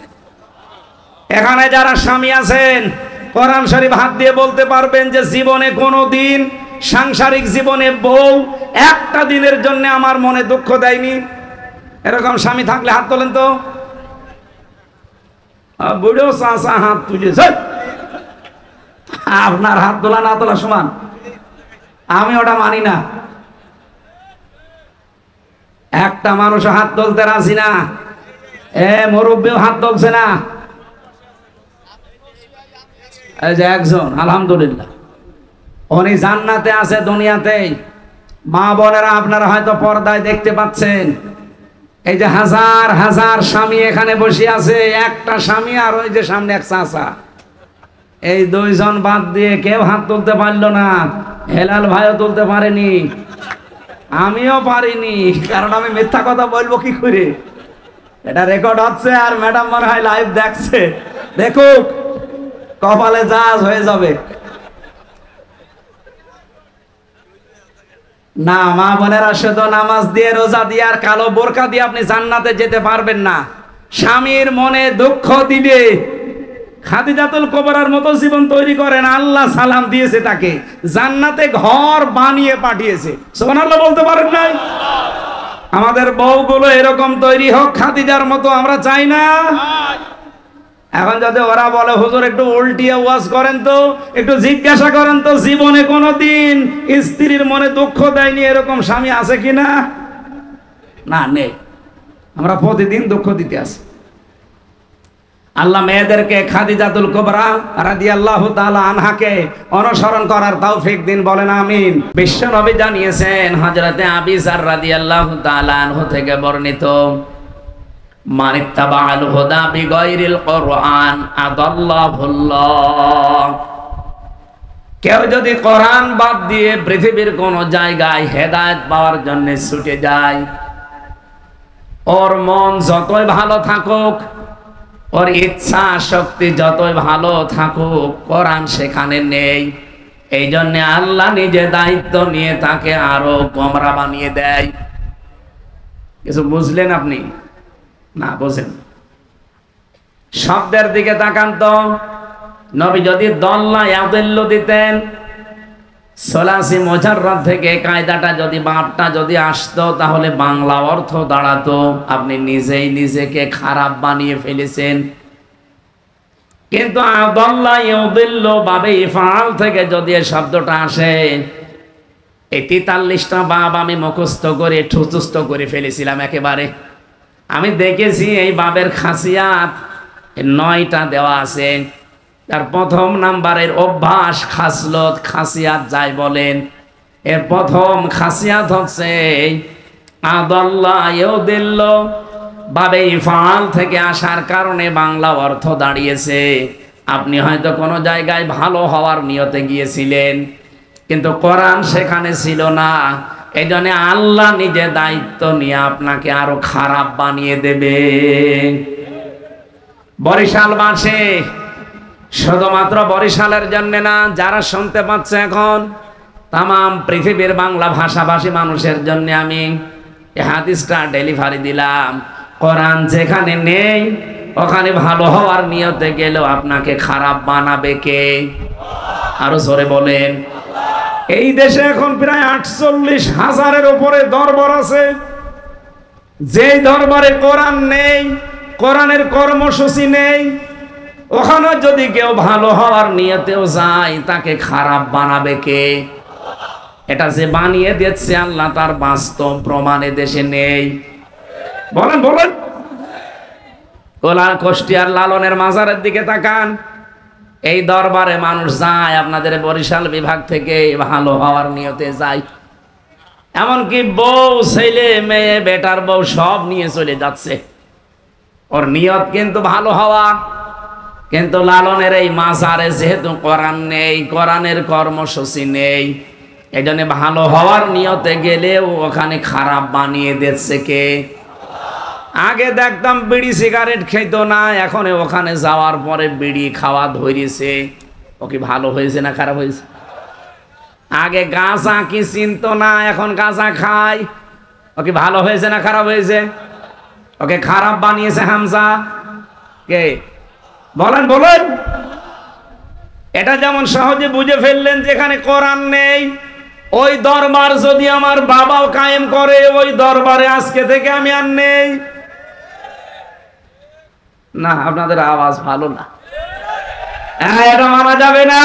এখানে যারা স্বামী আছেন, কোরআন শরীফ হাত দিয়ে বলতে পারবেন যে জীবনে কোনো দিন, সাংসারিক জীবনে বউ একটা দিনের জন্য আমার মনে দুঃখ দেয়নি? এরকম স্বামী থাকলে হাত তোলেন তো। বুড়ো চাচা হাত তুলেছে, আপনার হাত তোলা না তোলা সমান, আমি ওটা মানি না। একটা মানুষ হাত তুলতে রাজি না, মুরব্বীও হাত তুলছে না, এই যে একজন আলহামদুলিল্লাহ উনি জান্নাতে আছে দুনিয়াতে। মা বোনেরা আপনারা হয়তো পর্দায় দেখতে পাচ্ছেন, এই যে হাজার হাজার স্বামী এখানে বসে আছে, একটা স্বামী আর ওই যে সামনে এক চাচা, এই দুইজন বাদ দিয়ে কেউ হাত তুলতে পারলো না। হেলাল ভাইও তুলতে পারেনি, আমিও পারিনি, কারণ আমি মিথ্যা কথা বলবো কি করে? এটা রেকর্ড হচ্ছে আর ম্যাডাম মনে হয় লাইভ দেখছে, দেখুক, কপালে জাজ হয়ে যাবে। না, মা বোনেরা, শুধু নামাজ দিয়ে, রোজা দিয়ে আর কালো বোরকা দিয়ে আপনি জান্নাতে যেতে পারবেন না। স্বামীর মনে দুঃখ দিবে, খাদিজাতুল কুবরার মতো জীবন তৈরি করেন, আল্লাহ সালাম দিয়েছে তাকে, জান্নাতে ঘর বানিয়ে পাঠিয়েছে। সুবহানাল্লাহ বলতে পারেন নাই? আমাদের বউগুলো এরকম তৈরি হোক খাদিজার মতো, আমরা চাই না। এখন যদি ওরা বলে হুজুর একটু উল্টিয়ে ওয়াজ করেন তো, একটু জিজ্ঞাসা করেন তো, জীবনে কোনোদিন স্ত্রীর মনে দুঃখ দেয়নি এরকম স্বামী আছে কিনা? না, নেই। আমরা প্রতিদিন দুঃখ দিতে আসি। আল্লাহ মেয়েদেরকে খাদিজাতুল কুবরা রাদিয়াল্লাহু তাআলা আনহাকে অনুসরণ করার তৌফিক দিন, বলেন আমিন। বিশ্ব নবী জানিয়েছেন, হযরতে আবি যার রাদিয়াল্লাহু তাআলা আনহু থেকে বর্ণিত, মান ইত্তাবাআল হুদা বিগাইরিল কুরআন আদাল্লাহুল্লাহ, কেউ যদি কোরআন বাদ দিয়ে পৃথিবীর কোন জায়গায় হেদায়েত পাওয়ার জন্য ছুটে যায়, ওর মন যতই ভালো থাকুক, ওর ইচ্ছা শক্তি যতই ভালো থাকুক, কোরআন সেখানে নেই। এই জন্য আল্লাহ নিজে দায়িত্ব নিয়ে তাকে আরো গোমরা বানিয়ে দেয়। কিছু বুঝলেন আপনি? না, বোঝেন। শব্দের দিকে তাকান তো, নবী যদি দল্লা ইয়াদিল্লু দিতেন, সলাসি মুজাররাদ থেকে কায়দাটা যদি, বাপটা যদি আসতো, তাহলে বাংলা অর্থ দাঁড়াতো আপনি নিজেই নিজেকে খারাপ বানিয়ে ফেলেছেন। কিন্তু আদাল্লা ইয়াদিল্লু বাবে ইফআল থেকে যদি এই শব্দটা আসে, এই 43টা বাব আমি মুখস্থ করে ঠুচুস্থ করে ফেলেছিলাম একেবারে। আমি দেখেছি এই বাবের খাসিয়াত 9টা দেওয়া আছে। তার প্রথম নাম্বারের অভ্যাস, খাসলত, খাসিয়াত যাই বলেন, এর প্রথম খাসিয়াত হচ্ছে আদাল্লা ইয়াদিল্লু বাবে ইফআল থেকে আসার কারণে বাংলা অর্থ দাঁড়িয়েছে, আপনি হয়তো কোনো জায়গায় ভালো হওয়ার নিয়তে গিয়েছিলেন, কিন্তু কোরআন সেখানে ছিল না। এই জন্য আল্লাহ নিজে দায়িত্ব নিয়ে আপনাকে আরো খারাপ বানিয়ে দেবে। বরিশালবাসী, শুধুমাত্র বরিশালের জন্য না, যারা শুনতে পাচ্ছে এখন তামাম পৃথিবীর বাংলা ভাষাভাষী মানুষের জন্য আমি এই হাদিসটা ডেলিভারি দিলাম। কোরআন যেখানে নেই, ওখানে ভালো হওয়ার নিয়তে গেলেও আপনাকে খারাপ বানাবে কে? আরো জোরে বলেন। এই দেশে এখন প্রায় 48,000-এর উপরে দরবার আছে। যেই দরবারে কোরআন নেই, কোরআনের কর্মসূচি নেই, ওখানে যদি কেউ ভালো হওয়ার নিয়তেও যায়, তাকে খারাপ বানাবে কে? এটা যে বানিয়ে দিচ্ছে আল্লাহ, তার বাস্তব প্রমাণে দেশে নেই। বলেন বলেন। কোলার কুষ্টিয়ার লালনের মাজারের দিকে তাকান, এই দরবারে মানুষ যায়, আপনাদের বরিশাল বিভাগ থেকে ভালো হওয়ার নিয়তে যায়। এমনকি বউ, ছেলে মেয়ে, বেটার বউ সব নিয়ে চলে যাচ্ছে। ওর নিয়ত কিন্তু ভালো হওয়া, কিন্তু লালনের এই মাজারে যেহেতু কোরআন নেই, কোরআনের কর্মসূচি নেই, এই জন্য ভালো হওয়ার নিয়তে গেলেও ওখানে খারাপ বানিয়ে দিচ্ছে কে? আগে দেখতাম বিড়ি সিগারেট খেত না, এখন ওখানে যাওয়ার পরে বিড়ি খাওয়া ধরেছে। ও কি ভালো হয়েছে না খারাপ হয়েছে? আগে গাঁজা কি চিনতো না, এখন গাঁজা খায়। ও কি ভালো হয়েছে না খারাপ হয়েছে? ওকে খারাপ বানিয়েছে হামজা কে? বলেন বলেন। এটা যেমন সহজে বুঝে ফেললেন যেখানে কোরআন নেই, ওই দরবার যদি আমার বাবাও কায়েম করে, ওই দরবারে আজকে থেকে আমি আর নেই। না, আপনাদের আওয়াজ ভালো না, এটা মানা যাবে না।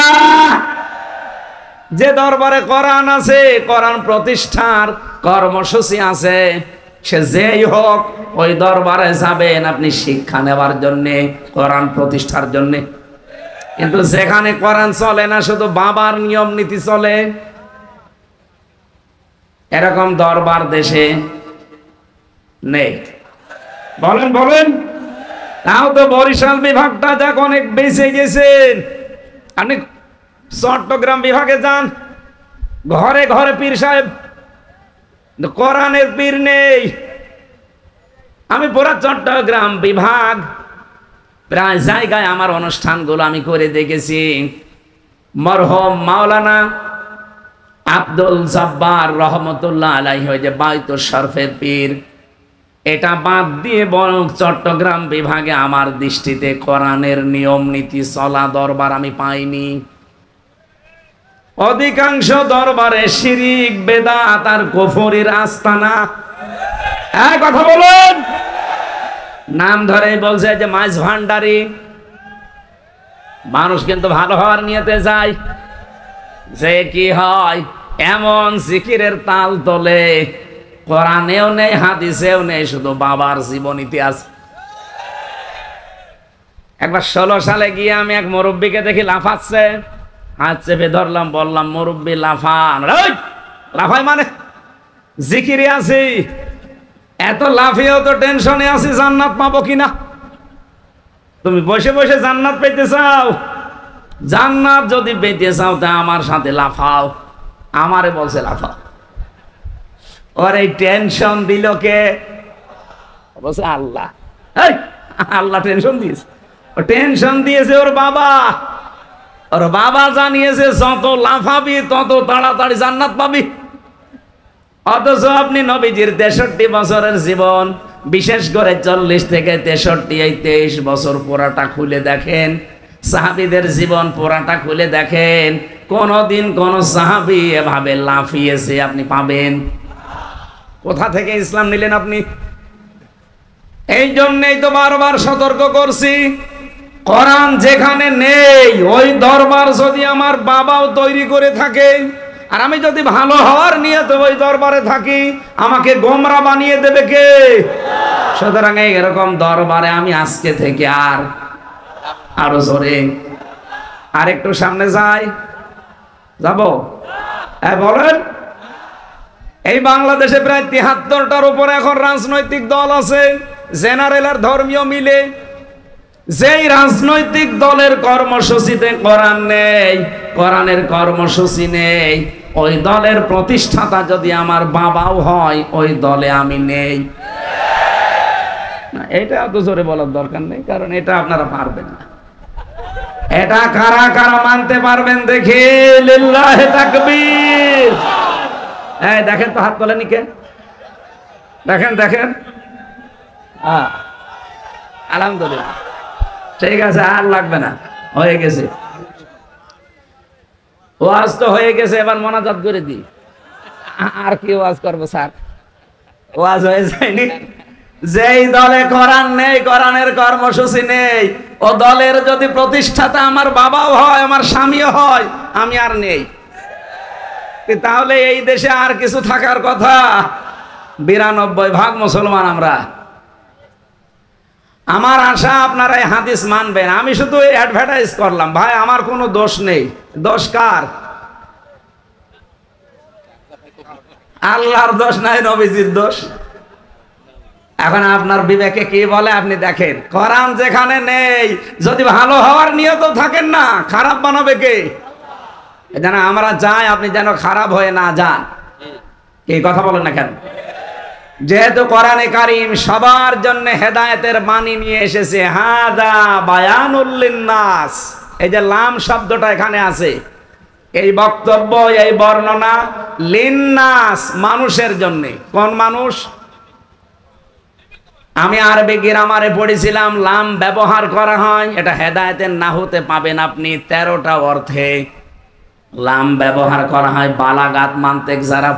যে দরবারে কোরআন আছে, কোরআন প্রতিষ্ঠার কর্মসূচি আছে, সে যেই হোক ওই দরবারে যাবেন আপনি শিক্ষা নেওয়ার জন্যে, কোরআন প্রতিষ্ঠার জন্যে। কিন্তু যেখানে কোরআন চলে না, শুধু বাবার নিয়ম নীতি চলে, এরকম দরবার দেশে নেই। বলেন বলেন। তাও তো বরিশাল বিভাগটা যাক অনেক বেঁচে গেছেন। আপনি চট্টগ্রাম বিভাগে যান, ঘরে ঘরে পীর সাহেব, কোরআনের পীর নেই। আমি পুরা চট্টগ্রাম বিভাগ প্রায় জায়গায় আমার অনুষ্ঠানগুলো আমি করে দেখেছি। মরহুম মাওলানা আব্দুল জব্বার রহমতুল্লাহ আলাইহি, যে বাইতুল শরফের পীর, এটা বাদ দিয়ে বরং চট্টগ্রাম বিভাগে আমার দৃষ্টিতে কোরআনের নিয়ম নীতি চলা দরবার আমি পাইনি। অধিকাংশ দরবারে শিরিক, বেদাত আর কুফরির আস্তানা। কথা বলুন। নাম ধরে বলছে যে মাইজ ভান্ডারি। মানুষ কিন্তু ভালো হওয়ার নিয়তে যায়, যে কি হয় এমন জিকিরের তাল তোলে, কোরআনেও নেই, হাদিসেও নেই, শুধু বাবার জীবনীতে আছে। একবার 16 সালে গিয়ে আমি এক মুরব্বীকে দেখি লাফাচ্ছে, হাত চেপে ধরলাম, বললাম মুরব্বী লাফান। লাফাই মানে জিকিরে আছি, এত লাফিয়েও তো টেনশনে আছি জান্নাত পাবো কিনা। তুমি বসে বসে জান্নাত পেতে চাও? জান্নাত যদি পেতে চাও তা আমার সাথে লাফাও। আমারে বলছে লাফাও। ওর এই টেনশন দিল কে? বলছে আল্লাহ। আল্লাহ টেনশন দিয়েছে? ও টেনশন দিয়েছে ওর বাবা। ওর বাবা জানিয়েছে যত লাফাবি তত তাড়াতাড়ি জান্নাত পাবি। অথচ আপনি নবীজির 63 বছরের জীবন, বিশেষ করে 40 থেকে 63, এই 23 বছর পুরাটা খুলে দেখেন, সাহাবীদের জীবন পুরাটা খুলে দেখেন, কোনদিন কোন সাহাবী এভাবে লাফিয়েছে আপনি পাবেন? কোথা থেকে ইসলাম নিলেন আপনি? এই জন্যই তো বারবার সতর্ক করছি, কোরআন যেখানে নেই ওই দরবার যদি আমার বাবাও তৈরি করে থাকে, আর আমি যদি ভালো হওয়ার নিয়তে ওই দরবারে থাকি, আমাকে গোমরা বানিয়ে দেবে কে? সুতরাং এরকম দরবারে আমি আজকে থেকে আরো জোরে আর একটু সামনে যাই, যাব। বলেন। এই বাংলাদেশে প্রায় 73টার উপরে এখন রাজনৈতিক দল আছে, জেনারেল আর ধর্মীয় মিলে। যেই রাজনৈতিক দলের কর্মসূচিতে কোরআন নেই, কোরআনের কর্মসূচি নেই, ওই দলের প্রতিষ্ঠাতা যদি আমার বাবাও হয়, ওই দলে আমি নেই। না, এটা এত জোরে বলার দরকার নেই, কারণ এটা আপনারা পারবেন না। এটা কারা কারা মানতে পারবেন দেখি? লিল্লাহি তাকবীর। দেখেন তো, হাত তোলেনি কে? দেখেন দেখেন। আলহামদুলিল্লাহ, ঠিক আছে, আর লাগবে না, হয়ে গেছে। ওয়াজ তো হয়ে গেছে, এবার মোনাজাত করে দিই। আর কি ওয়াজ করবো স্যার? ওয়াজ হয়ে যায়নি। যেই দলে কোরআন নেই, কোরআনের কর্মসূচি নেই, ও দলের যদি প্রতিষ্ঠাতা আমার বাবাও হয়, আমার স্বামীও হয়, আমি আর নেই। তাহলে এই দেশে আর কিছু থাকার কথা? 92% মুসলমান আমরা। আমার আশা আপনারা এই হাদিস মানবেন। আমি শুধু অ্যাডভার্টাইজ করলাম, ভাই আমার কোনো দোষ নেই। দোষ কার? আল্লাহর দোষ নাই নবীজির দোষ। এখন আপনার বিবেকে কি বলে আপনি দেখেন, কোরআন যেখানে নেই, যদি ভালো হওয়ার নিয়ত থাকেন না, খারাপ বানাবে কে? যেন আমরা চাই আপনি যেন খারাপ হয়ে না যান। এই কথা বলেন না কেন? যেহেতু কোরআনে কারীম সবার জন্য হেদায়েতের বাণী নিয়ে এসেছে, হাদা বায়ানুল লিন্নাস, এই যে লাম শব্দটা এখানে আছে, এই বক্তব্য, এই বর্ণনা লিন্নাস, মানুষের জন্য। কোন মানুষ? আমি আরবি গ্রামারে পড়েছিলাম, লাম ব্যবহার করা হয়, এটা হেদায়েতের নাহুতে পাবেন আপনি 13টা অর্থে লাম ব্যবহার করা হয়। বালাগাত মান্তেক যারা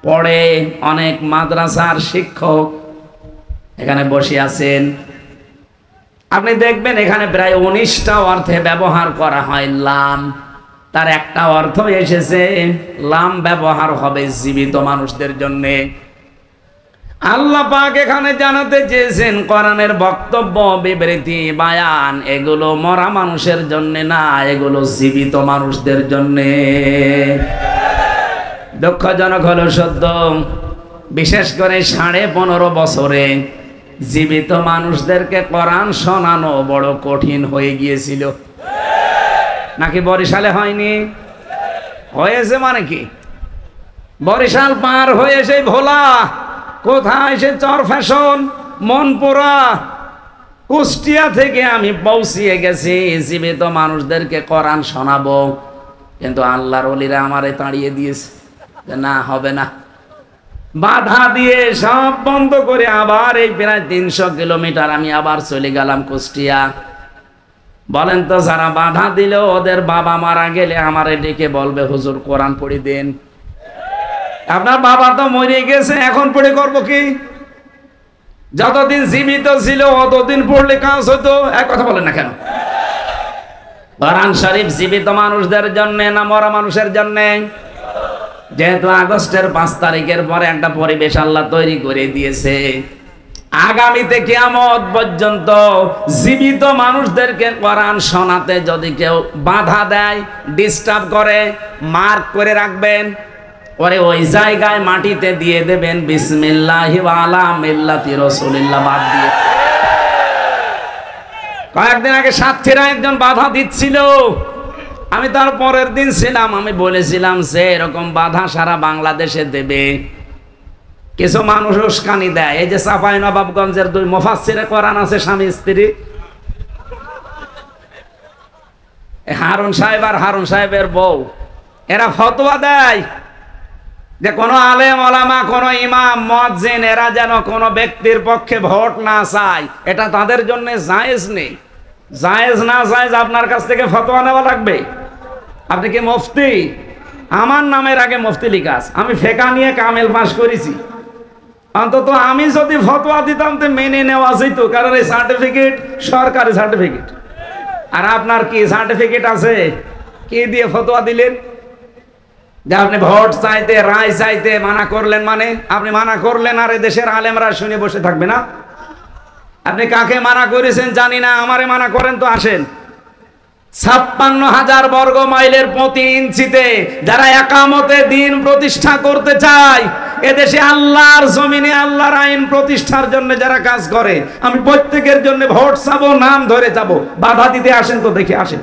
পড়ে, অনেক মাদ্রাসার শিক্ষক এখানে বসে আছেন, আপনি দেখবেন এখানে প্রায় 19টা অর্থে ব্যবহার করা হয় লাম। তার একটা অর্থ এসেছে, লাম ব্যবহার হবে জীবিত মানুষদের জন্যে। আল্লাহ পাক এখানে জানাতে চেয়েছেন, কোরআনের বক্তব্য, বিবৃতি, বায়ান এগুলো মরা মানুষের জন্য না, এগুলো জীবিত মানুষদের জন্য। দুঃখজনক হলো সত্য, বিশেষ করে 15.5 বছরে জীবিত মানুষদেরকে কোরআন শোনানো বড় কঠিন হয়ে গিয়েছিল। নাকি বরিশালে হয়নি? হয়েছে। মানে কি, বরিশাল পার হয়ে সেই ভোলা, কোথায় সে চর ফ্যাশন, মনপুরা, কুষ্টিয়া থেকে আমি পৌঁছিয়ে গেছি জীবিত মানুষদেরকে কোরআন শোনাবো, কিন্তু আল্লাহর ওলিরা আমারে তাড়িয়ে দিয়েছে, না হবে না, বাধা দিয়ে সব বন্ধ করে আবার এই প্রায় 300 কিলোমিটার আমি আবার চলে গেলাম কুষ্টিয়া। বলেন তো, যারা বাধা দিল ওদের বাবা মারা গেলে আমারে ডেকে বলবে, হুজুর কোরআন পড়ে দেন। আপনার বাবা তো মরে গেছে, এখন পড়ে করবো কি? যতদিন জীবিত ছিল অতদিন পড়লে কাজ হতো। এক কথা বলেন না কেন? কোরআন শরীফ জীবিত মানুষদের জন্য না মরা মানুষের জন্য? যেহেতু আগস্টের 5 তারিখের পরে একটা পরিবেশ আল্লাহ তৈরি করে দিয়েছে, আগামীতে কিয়ামত পর্যন্ত জীবিত মানুষদেরকে কোরআন শোনাতে যদি কেউ বাধা দেয়, ডিস্টার্ব করে, মার্ক করে রাখবেন, পরে ওই জায়গায় মাটিতে দিয়ে দেবেন বিসমিল্লাহি ওয়া আলা মিল্লাতি রাসূলিল্লাহ বাদ দিয়ে। কয়েকদিন আগে সাথীরা একজন বাধা দিচ্ছিল, আমি তার পরের দিন ছিলাম, আমি বলেছিলাম যে এরকম বাধা সারা বাংলাদেশে দেবে। কিছু মানুষ উস্কানি দেয়, এই যে চাঁপাইনবাবগঞ্জের 2 মুফাসসিরে কোরআন আছে, স্বামী স্ত্রী, হারুন সাহেব আর হারুন সাহেবের বউ, এরা ফতোয়া দেয় যে কোন আলেম ওলামা, কোন ইমাম, মুয়াজ্জিন এরা যেন কোন ব্যক্তির পক্ষে ভোট না চায়, এটা তাদের জন্য জায়েজ নেই। জায়েজ না জায়েজ আপনার কাছ থেকে ফতোয়া নেওয়া লাগবে। আপনি কি মুফতি? আমার নামের আগে মুফতি লিখা আছে, আমি ফিকহ নিয়ে কামেল পাস করেছি। অন্তত আমি যদি ফতোয়া দিতাম তো মেনে নেওয়া যেত, কারণ এই সার্টিফিকেট সরকারি সার্টিফিকেট। আর আপনার কি সার্টিফিকেট আছে? কি দিয়ে ফতোয়া দিলেন? যে আপনি ভোট চাইতে, রায় চাইতে মানা করলেন, মানে আপনি মানা করলেন আর দেশের আলেমরা শুনে বসে থাকবে না? আপনি কাকে মানা করেছেন জানি না, আমারে মানা করেন তো আসেন। 56,000 বর্গ মাইলের প্রতি ইঞ্চিতে যারা একামতে দিন প্রতিষ্ঠা করতে চায়, এদেশে আল্লাহর জমিনে আল্লাহর আইন প্রতিষ্ঠার জন্য যারা কাজ করে, আমি প্রত্যেকের জন্য ভোট চাবো, নাম ধরে যাবো, বাধা দিতে আসেন তো দেখে আসেন।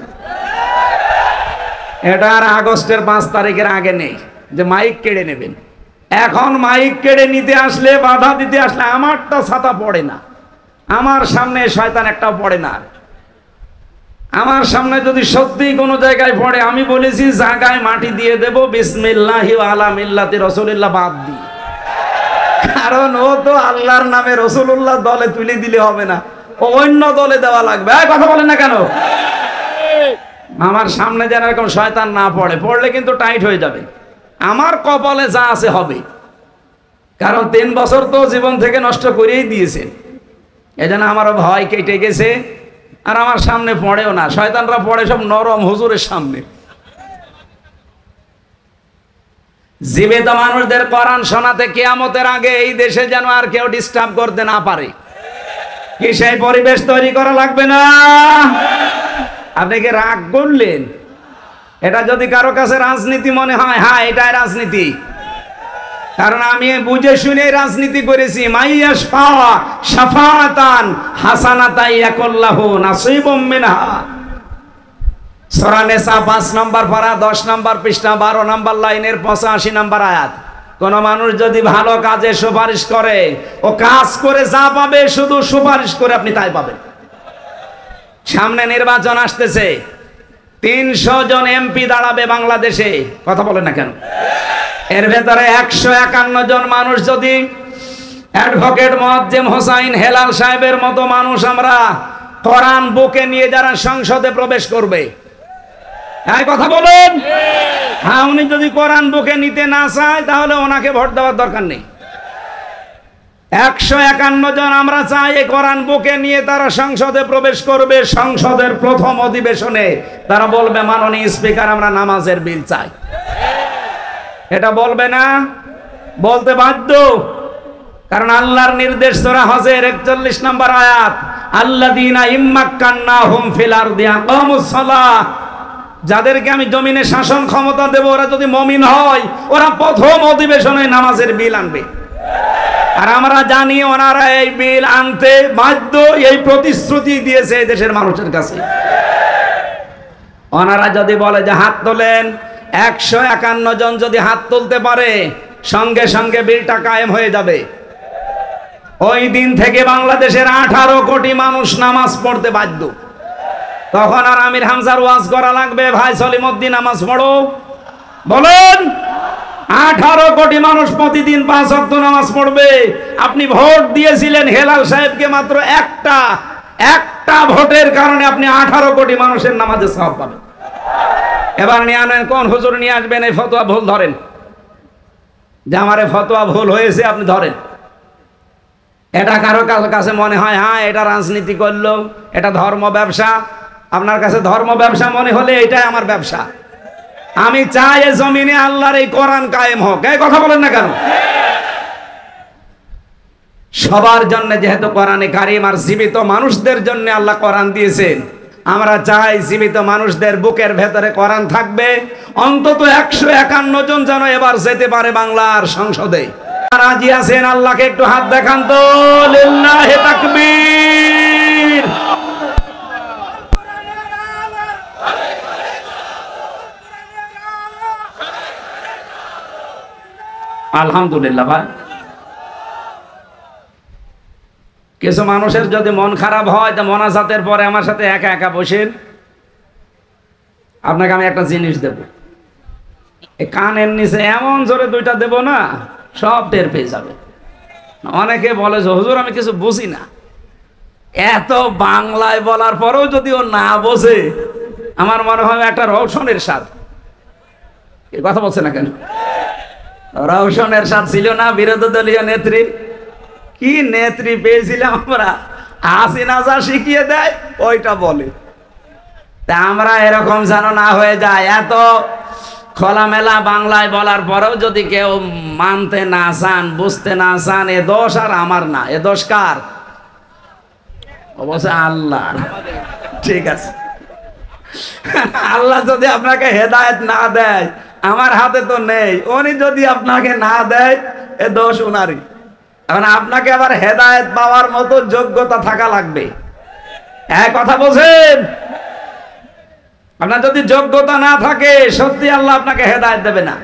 এটা আর আগস্টের 5 তারিখের আগে নেই যে মাইক কেড়ে নেবেন। এখন মাইক কেড়ে নিতে আসলে, বাধা দিতে আসলে আমারটা ছাতা পড়ে না, আমার সামনে শয়তান একটাও পড়ে না। আমার সামনে যদি সত্যি কোনো জায়গায় পড়ে, আমি বলেছি জায়গায় মাটি দিয়ে দেব বিসমিল্লাহি ওয়া আলা মিল্লাতি রাসূলিল্লাহ বাদ দি, কারণ ও তো আল্লাহর নামে রাসূলুল্লাহ দলে তুলে দিলে হবে না, ও অন্য দলে দেওয়া লাগবে। কথা বলেন না কেন? আমার সামনে যেন এরকম শয়তান না পড়ে, পড়লে কিন্তু টাইট হয়ে যাবে। আমার কপালে যা আছে হবে, কারণ 3 বছর তো জীবন থেকে নষ্ট করেই দিয়েছেন। এজন্য আমারও ভয় কেটে গেছে, আর আমার সামনে পড়েও না। শয়তানরা পড়ে সব নরম হুজুরের সামনে। জীবিত মানুষদের কোরআন শোনাতে কিয়ামতের আগে এই দেশে যেন আর কেউ ডিস্টার্ব করতে না পারে, কি সেই পরিবেশ তৈরি করা লাগবে না? আপনি কি রাগ করলেন? এটা যদি কারো কাছে রাজনীতি মনে হয়, হ্যাঁ এটাই রাজনীতি, কারণ আমি বুঝে শুনে রাজনীতি করেছি। মাইয়াস পাওয়া শাফাতান হাসানাতাই ইয়াকুল্লাহু নাসিবুম মিনহা। সূরা নিসা 5 নম্বর পারা 10 নম্বর পৃষ্ঠা 12 নম্বর লাইনের 85 নম্বর আয়াত। কোন মানুষ যদি ভালো কাজে সুপারিশ করে, ও কাজ করে যা পাবে শুধু সুপারিশ করে আপনি তাই পাবেন। সামনে নির্বাচন আসতেছে, 300 জন এমপি দাঁড়াবে বাংলাদেশে, কথা বলেন না কেন? এর ভেতরে 151 জন মানুষ যদি অ্যাডভোকেট মুআজ্জেম হোসাইন হেলাল সাহেবের মতো মানুষ আমরা কোরআন বুকে নিয়ে যারা সংসদে প্রবেশ করবে, এই কথা বলেন। হ্যাঁ, উনি যদি কোরআন বুকে নিতে না চায় তাহলে ওনাকে ভোট দেওয়ার দরকার নেই। 151 জন আমরা চাই এই কোরআন বুকে নিয়ে তারা সংসদে প্রবেশ করবে। সংসদের প্রথম অধিবেশনে তারা বলবে, মাননীয় স্পিকার, আমরা নামাজের বিল চাই। এটা বলবে না? বলতে বাধ্য, কারণ আল্লাহর নির্দেশ সূরা হজের 41 নম্বর আয়াত, আল্লাযীনা ইম্মাক্কান্নাহুম ফিল আরদি আকামুস সালাহ। যাদেরকে আমি জমিনে শাসন ক্ষমতা দেব, ওরা যদি মুমিন হয়, ওরা প্রথম অধিবেশনে নামাজের বিল আনবে। আর আমরা জানি ওনারা এই বিল আনতে বাধ্য, এই প্রতিশ্রুতি দিয়েছে এই দেশের মানুষের কাছে। ওনারা যদি বলে যে হাত তোলেন, 151 জন যদি হাত তুলতে পারে, সঙ্গে সঙ্গে বিলটা কায়েম হয়ে যাবে। ওই দিন থেকে বাংলাদেশের 18 কোটি মানুষ নামাজ পড়তে বাধ্য। তখন আর আমির হামজার ওয়াজ করা লাগবে, ভাই সলিমউদ্দিন নামাজ পড়ো? বলেন, 18 কোটি মানুষ প্রতিদিন 5 ওয়াক্ত নামাজ পড়বে। আপনি ভোট দিয়েছিলেন হেলাল সাহেবকে, মাত্র একটা ভোটের কারণে আপনি 18 কোটি মানুষের নামাজে সওয়াব পাবেন। এবার নিয়ে আনেন, কোন হুজুর নিয়ে আসবেন এই ফতোয়া ভুল ধরেন, যে আমারে ফতোয়া ভুল হয়েছে আপনি ধরেন। এটা কারো কাছে মনে হয় হ্যাঁ এটা রাজনীতি করলো, এটা ধর্ম ব্যবসা। আপনার কাছে ধর্ম ব্যবসা মনে হলে এটাই আমার ব্যবসা। আমি চাই এই জমিনে আল্লাহর এই কোরআন কায়েম হোক। এই কথা বলেন না কেন? সবার জন্য যেহেতু কোরআনে কারিম আর জীবিত মানুষদের জন্য আল্লাহ কোরআন দিয়েছেন, আমরা চাই জীবিত মানুষদের বুকের ভেতরে কোরআন থাকবে। অন্তত 151 জন যেন এবার যেতে পারে বাংলার সংসদে। রাজি আছেন? আল্লাহকে একটু হাত দেখান তো। লিল্লাহি তাকবীর। আলহামদুলিল্লাহ। ভাই, কিছু মানুষের যদি মন খারাপ হয়, তা মোনাজাতের পরে আমার সাথে একা একা বসেন, আপনাকে আমি একটা জিনিস দেব। এই কানের নিচে এমন জোরে 2টা দেব না, সব টের পেয়ে যাবে। অনেকে বলে যে হুজুর আমি কিছু বুঝি না। এত বাংলায় বলার পরেও যদি ও না বোঝে, আমার মনে হয় একটা রওশনের স্বাদ। কথা বলছে না কেন? রওশনের স্বাদ ছিল না বিরোধী দলীয় নেত্রী? কি নেত্রী পেয়েছিলাম আমরা, হাসিনা যা শিখিয়ে দেয় ওইটা বলে। তা আমরা এরকম যেন না হয়ে যায়। এত খোলামেলা বাংলায় বলার পরেও যদি কেউ মানতে না চান, বুঝতে না চান, এ দোষ আর আমার না, এ দোষ কার? অবশ্য আল্লাহ। ঠিক আছে, আল্লাহ যদি আপনাকে হেদায়েত না দেয়, আমার হাতে তো নেই, উনি যদি আপনাকে না দেয়, এ দোষ উনারই। এখন আপনাকে আবার হেদায়েত পাওয়ার মতো যোগ্যতা থাকা লাগবে। এক কথা বলছেন? আপনার যদি যোগ্যতা না থাকে, সত্যি আল্লাহ আপনাকে হেদায়েত দেবে না।